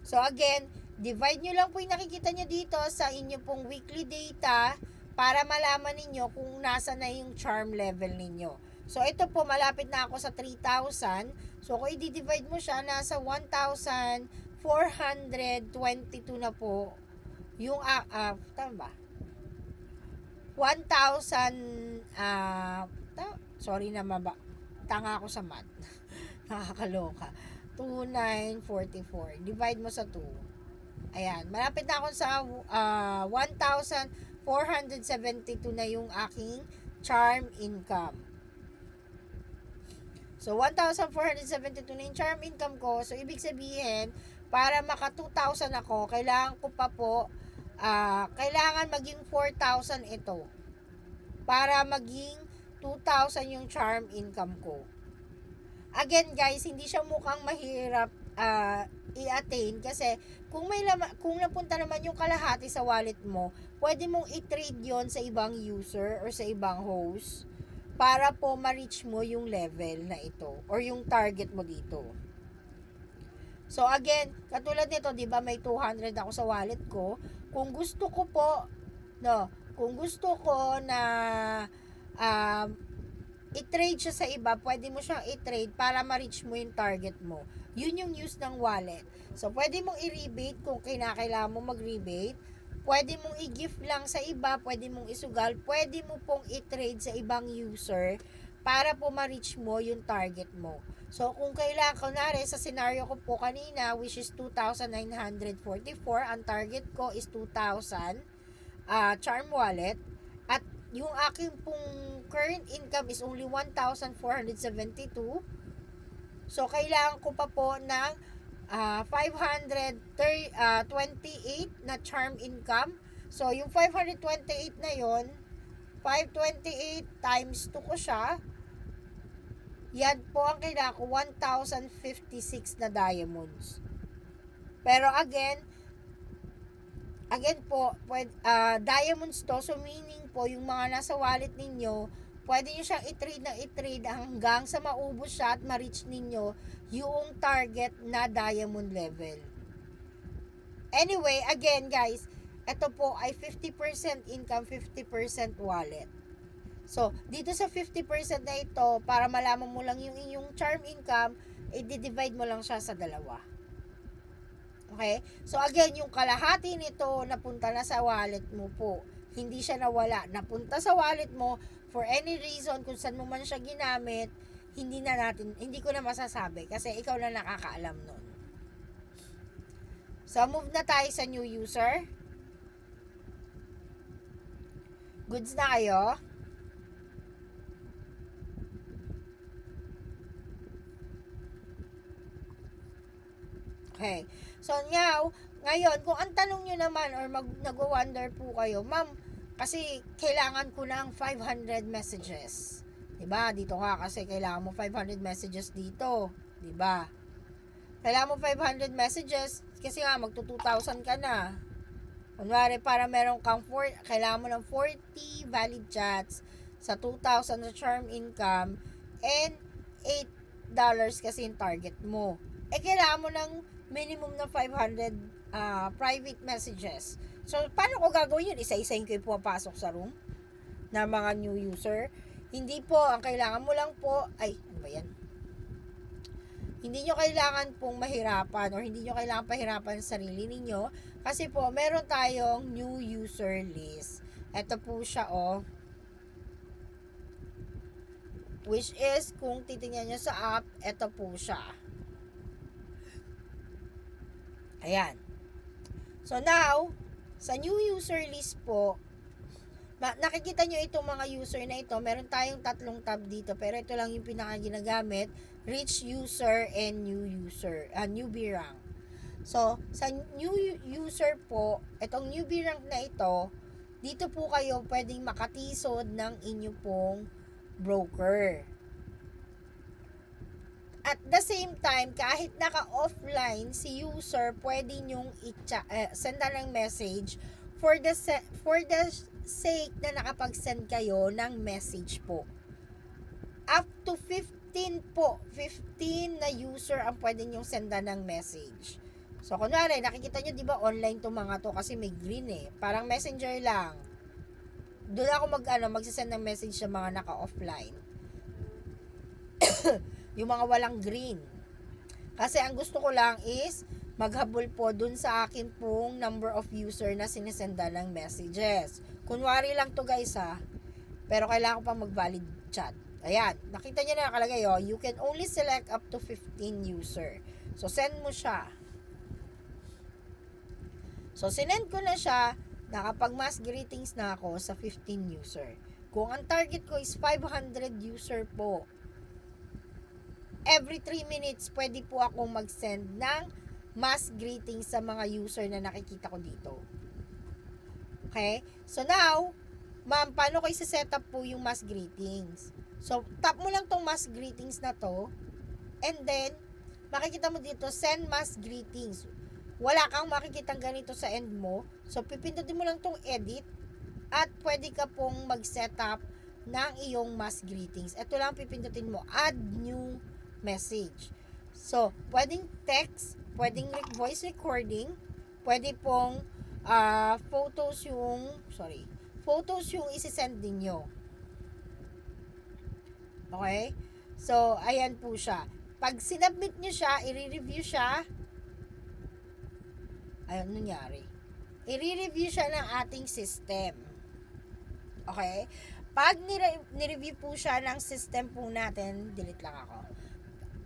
So again, divide nyo lang po yung nakikita nyo dito sa inyo pong weekly data para malaman ninyo kung nasa na yung charm level ninyo. So ito po, malapit na ako sa 3,000. So kung i-divide mo siya, nasa 1,422 na po yung tama ba? 1,000 sorry na tanga ako sa math. Nakakaloka. 2,944. Divide mo sa 2. Ayan, malapit na ako sa 1,472 na yung aking charm income. So, 1,472 na yung charm income ko. So, ibig sabihin, para maka 2,000 ako, kailangan ko pa po, kailangan maging 4,000 ito. Para maging 2,000 yung charm income ko. Again, guys, hindi siya mukhang mahirap i-attain kasi kung napunta naman yung kalahati sa wallet mo, pwede mong i-trade yon sa ibang user or sa ibang host para po ma-reach mo yung level na ito or yung target mo dito. So again, katulad nito, 'di ba, may 200 ako sa wallet ko. Kung gusto ko po, kung gusto ko na i-trade siya sa iba, pwede mo siyang i-trade para ma-reach mo yung target mo. Yun yung use ng wallet. So, pwede mong i-rebate kung kinakailangan mo mag-rebate. Pwede mong i-gift lang sa iba, pwede mong isugal, pwede mo pong i-trade sa ibang user para po ma-reach mo yung target mo. So, kung kailangan, kunwari, sa scenario ko po kanina, which is 2,944, ang target ko is 2,000 charm wallet, at yung aking pong current income is only 1,472. So, kailangan ko pa po ng 528 na charm income. So, yung 528 na yon, 528 times 2 ko siya. Yan po ang kailangan ko, 1,056 na diamonds. Pero again po, diamonds to, so meaning po, yung mga nasa wallet ninyo, pwede nyo siyang i-trade hanggang sa maubos siya at ma-reach ninyo yung target na diamond level. Anyway, again guys, ito po ay 50% income, 50% wallet. So, dito sa 50% na ito, para malaman mo lang yung inyong charm income, i-divide mo lang siya sa dalawa. Okay? So, again, yung kalahati nito napunta na sa wallet mo po. Hindi siya nawala. Napunta sa wallet mo for any reason, kung saan mo man siya ginamit, hindi ko na masasabi kasi ikaw na nakakaalam nun. So, move na tayo sa new user. Goods na kayo? Okay. So, ngayon, kung ang tanong nyo naman or nag-wonder po kayo, ma'am, kasi kailangan ko ng 500 messages. Diba? Dito ka kasi kailangan mo 500 messages dito. Diba? Kailangan mo 500 messages kasi nga magto 2,000 ka na. Kunwari, para meron kang kailangan mo ng 40 valid chats sa 2,000 na charm income and $8 kasi yung target mo. Kailangan mo ng minimum na 500 private messages. So, paano ko gagawin yun? Isa-isahin ko yung pumapasok sa room na mga new user. Hindi po, ang kailangan mo lang po, ay, ano ba yan? Hindi nyo kailangan pong mahirapan or hindi nyo kailangan pahirapan sa sarili ninyo kasi po, meron tayong new user list. Ito po siya, oh. Which is, kung titingnan nyo sa app, ito po siya. Ayan. So, now, sa new user list po, nakikita nyo itong mga user na ito, meron tayong 3 tab dito, pero ito lang yung pinaka ginagamit, rich user and new user, newbie rank. So, sa new user po, itong newbie rank na ito, dito po kayo pwedeng makatisod ng inyo pong broker. At the same time, kahit naka-offline si user, pwede nyong senda ng message for the sake na nakapag-send kayo ng message po. Up to 15 po. 15 na user ang pwede nyong senda ng message. So, kunwari, nakikita nyo, di ba, online to mga to kasi may green eh. Parang messenger lang. Doon ako magsasend ng message sa mga naka-offline. Yung mga walang green. Kasi ang gusto ko lang is maghabol po dun sa akin pong number of user na sinesenda ng messages. Kunwari lang to guys ha. Pero kailangan ko pa mag-valid chat. Ayan. Nakita nyo na nakalagay oh. You can only select up to 15 user. So, send mo siya. So, sinend ko na siya. Nakapag-mass greetings na ako sa 15 user. Kung ang target ko is 500 user po, every 3 minutes, pwede po akong mag-send ng mass greetings sa mga user na nakikita ko dito. Okay? So now, ma'am, paano ko i-set up po yung mass greetings? So, tap mo lang tong mass greetings na to, and then, makikita mo dito, send mass greetings. Wala kang makikitang ganito sa end mo. So, pipindutin mo lang tong edit, at pwede ka pong mag-set up ng iyong mass greetings. Ito lang pipindutin mo, add new message. So, pwedeng text, pwedeng voice recording, pwede pong photos yung isi-send ninyo. Okay? So, ayan po siya. Pag sinubmit nyo siya, i-review siya. Ayun nangyari. I-review siya ng ating system. Okay? Pag nireview po siya ng system po natin, delete lang ako.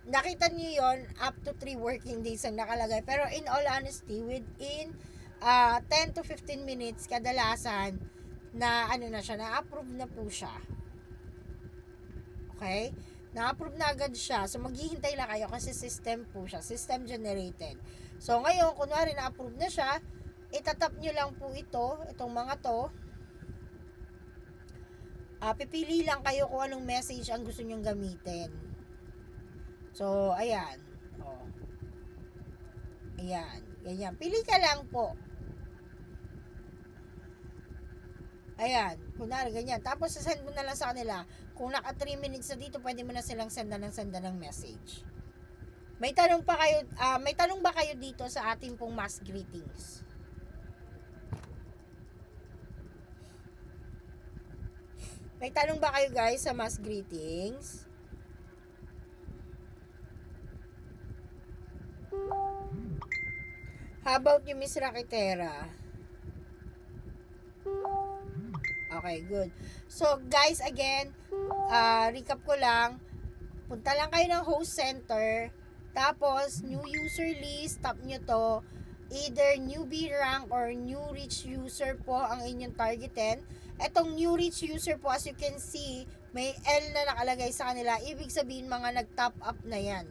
Nakita nyo yon up to 3 working days ang nakalagay. Pero in all honesty, within 10 to 15 minutes, kadalasan, na na siya, na-approve na po siya. Okay? Na-approve na agad siya. So, maghihintay lang kayo kasi system po siya. System generated. So, ngayon, kunwari na-approve na siya, itatap nyo lang po itong mga to. Pipili lang kayo kung anong message ang gusto nyong gamitin. So, ayan. Oh. Ayan. Ganyan. Pili ka lang po. Ayan. Kunwari, ganyan. Tapos, send mo na lang sa kanila. Kung naka 3 minutes na dito, pwede mo na silang senda ng message. May tanong ba kayo dito sa ating pong mass greetings? May tanong ba kayo guys sa mass greetings? How about you, Miss Rakitera? Okay, good. So, guys, again, recap ko lang. Punta lang kayo ng host center. Tapos, new user list. Tap nyo to. Either newbie rank or new rich user po ang inyong targetin. Etong new rich user po, as you can see, may L na nakalagay sa kanila. Ibig sabihin, mga nag-top up na yan.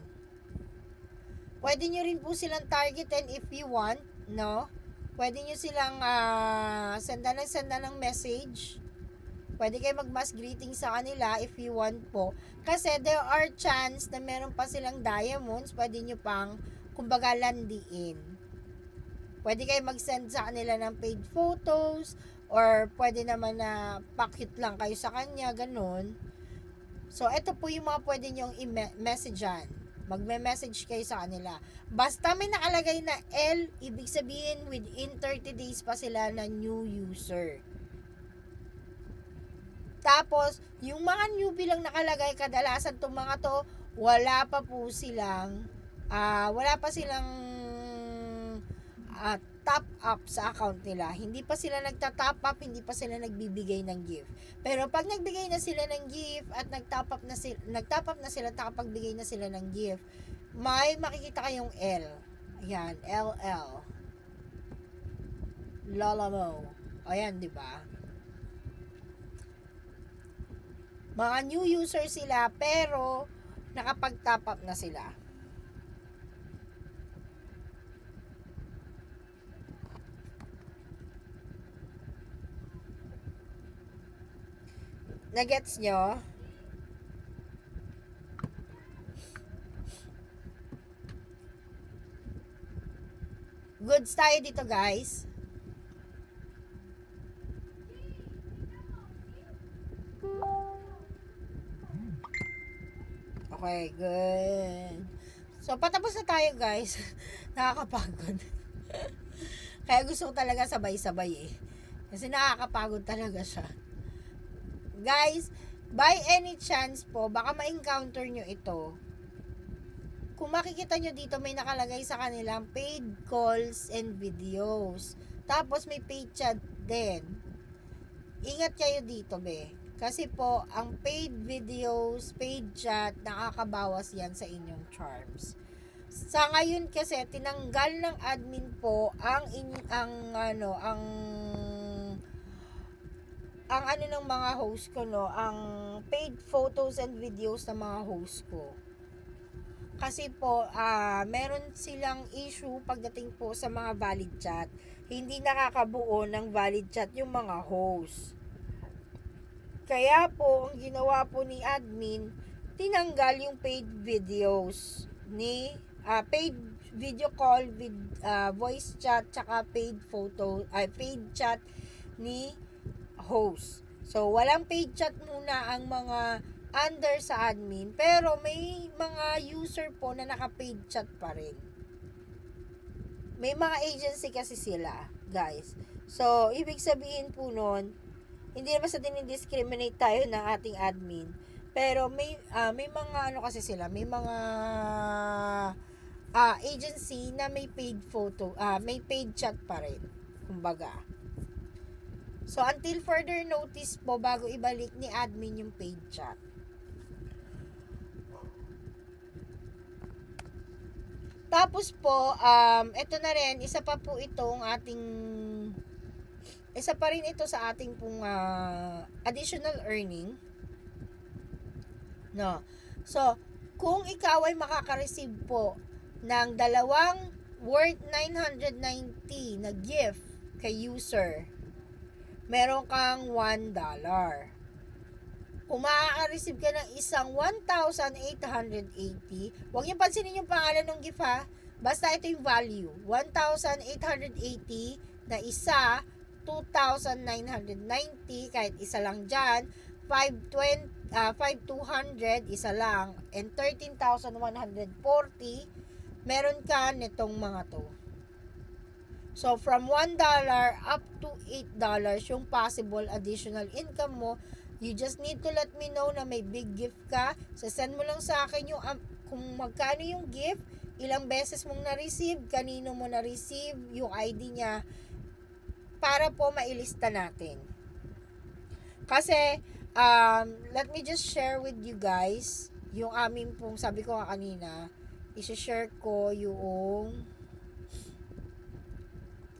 Pwede nyo rin po silang targetin if you want, no? Pwede nyo silang senda ng message. Pwede kayo mag-mass greeting sa kanila if you want po. Kasi there are chance na meron pa silang diamonds. Pwede nyo pang, kumbaga, landiin. Pwede kayo mag-send sa kanila ng paid photos. Or pwede naman na pakit lang kayo sa kanya. Ganun. So, ito po yung mga pwede nyong i-messagean. Magme-message kayo sa kanila. Basta may nakalagay na L, ibig sabihin within 30 days pa sila na new user. Tapos, yung mga newbie lang nakalagay, kadalasan itong mga to, wala pa silang top up sa account nila. Hindi pa sila nagta-top up, hindi pa sila nagbibigay ng gift. Pero pag nagbigay na sila ng gift at nag-top up na sila, nakapagbigay na sila ng gift, may makikita kayong L. Ayan, LL. Lola mo. Ayan, di ba? Mga new user sila, pero nakapag-top up na sila. Nagets nyo? Goods tayo dito, guys. Okay, good. So, patapos na tayo, guys. Nakakapagod. Kaya gusto ko talaga sabay-sabay eh. Kasi nakakapagod talaga siya. Guys, by any chance po, baka ma-encounter nyo ito. Kung makikita nyo dito, may nakalagay sa kanilang paid calls and videos. Tapos may paid chat din. Ingat kayo dito, be. Kasi po, ang paid videos, paid chat, nakakabawas yan sa inyong charms. Sa ngayon kasi, tinanggal ng admin po ang ng mga host ko, no, ang paid photos and videos ng mga host ko. Kasi po, meron silang issue pagdating po sa mga valid chat. Hindi nakakabuo ng valid chat yung mga host. Kaya po, ang ginawa po ni admin, tinanggal yung paid videos paid video call with voice chat, tsaka paid chat ni host. So, walang paid chat muna ang mga under sa admin, pero may mga user po na naka-paid chat pa rin. May mga agency kasi sila, guys. So, ibig sabihin po nun, hindi naman sa dinidiscriminate tayo ng ating admin, pero may mga kasi sila, may mga agency na may paid may paid chat pa rin, kumbaga. So, until further notice po, bago ibalik ni admin yung paid chat. Tapos po, ito na rin, isa pa rin ito sa ating pong additional earning. No. So, kung ikaw ay makaka-receive po ng dalawang worth 990 na gift kay user, meron kang $1. Kung makaka-receive ka ng isang 1,880, huwag niyo pansinin yung pangalan ng gift ha, basta ito yung value, 1,880 na isa, 2,990, kahit isa lang dyan, 5,200, isa lang, and 13,140, meron ka nitong mga to. So, from $1 up to $8 yung possible additional income mo. You just need to let me know na may big gift ka. Send mo lang sa akin yung kung magkano yung gift, ilang beses mong na-receive, kanino mo na-receive, yung ID niya, para po mailista natin. Kasi, let me just share with you guys, yung aming pong, sabi ko kanina, i-share ko yung,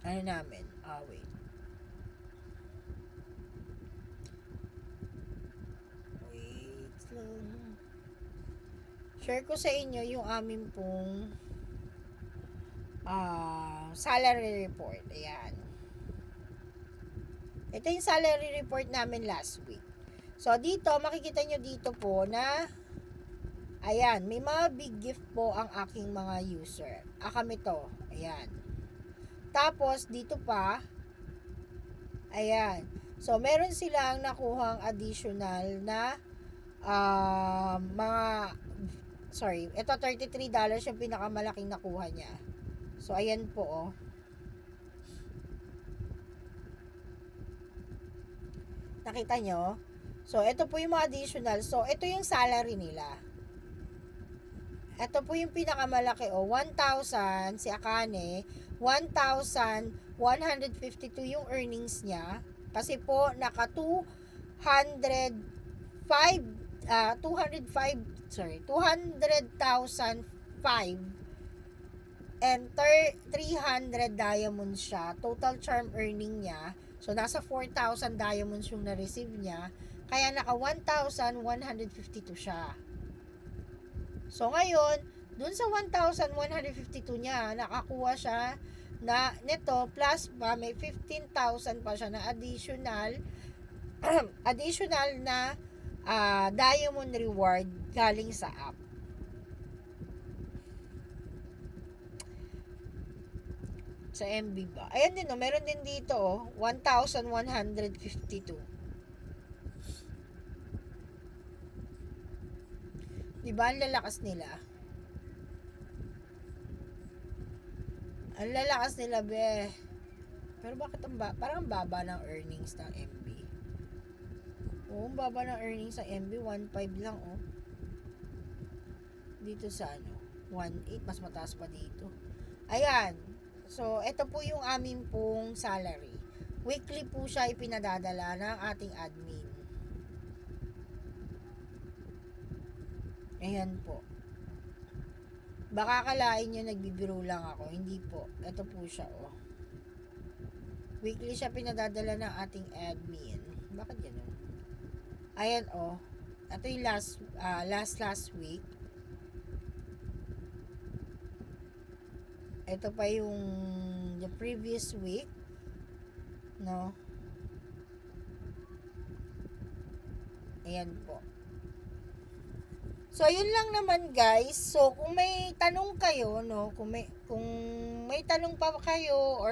namin, wait. Share ko sa inyo yung aming pong salary report. Ayan. Ito yung salary report namin last week. So, dito, makikita nyo dito po na ayan, may mga big gift po ang aking mga user. Kami to. Ayan. Tapos, dito pa, ayan. So, meron silang nakuhang additional na mga sorry, ito $33 yung pinakamalaking nakuha niya. So, ayan po, oh. Nakita nyo? So, ito po yung mga additional. So, ito yung salary nila. Ito po yung pinakamalaki, oh. 1,000, si Akane, 1,152 yung earnings niya. Kasi po, naka 200,005 and 300 diamonds siya. Total charm earning niya, so nasa 4,000 diamonds yung na-receive niya, kaya naka 1,152 siya. So ngayon, dun sa 1,152 niya, nakakuha siya na nito, plus pa may 15,000 pa siya na additional additional na diamond reward galing sa app. Sa MB ba? Ayan din, oh, meron din dito, oh, 1,152. Diba, ang lalakas nila? Ang lalakas nila, be. Pero bakit parang ang baba ng earnings ng MB? Oo, ang baba ng earnings ng MB, 1.5 lang, oh. Dito sa 1.8, mas mataas pa dito. Ayan. So, ito po yung amin pong salary. Weekly po siya ipinadadala ng ating admin. Ayan po. Baka akalain nyo nagbibiro lang ako. Hindi po. Ito po siya, oh. Weekly siya pinadadala ng ating admin. Bakit ganun? Ayan, oh. Ito yung last week. Ito pa yung the previous week, no? Ayan po. So, yun lang naman, guys. So, kung may tanong kayo, no? Kung may tanong pa kayo or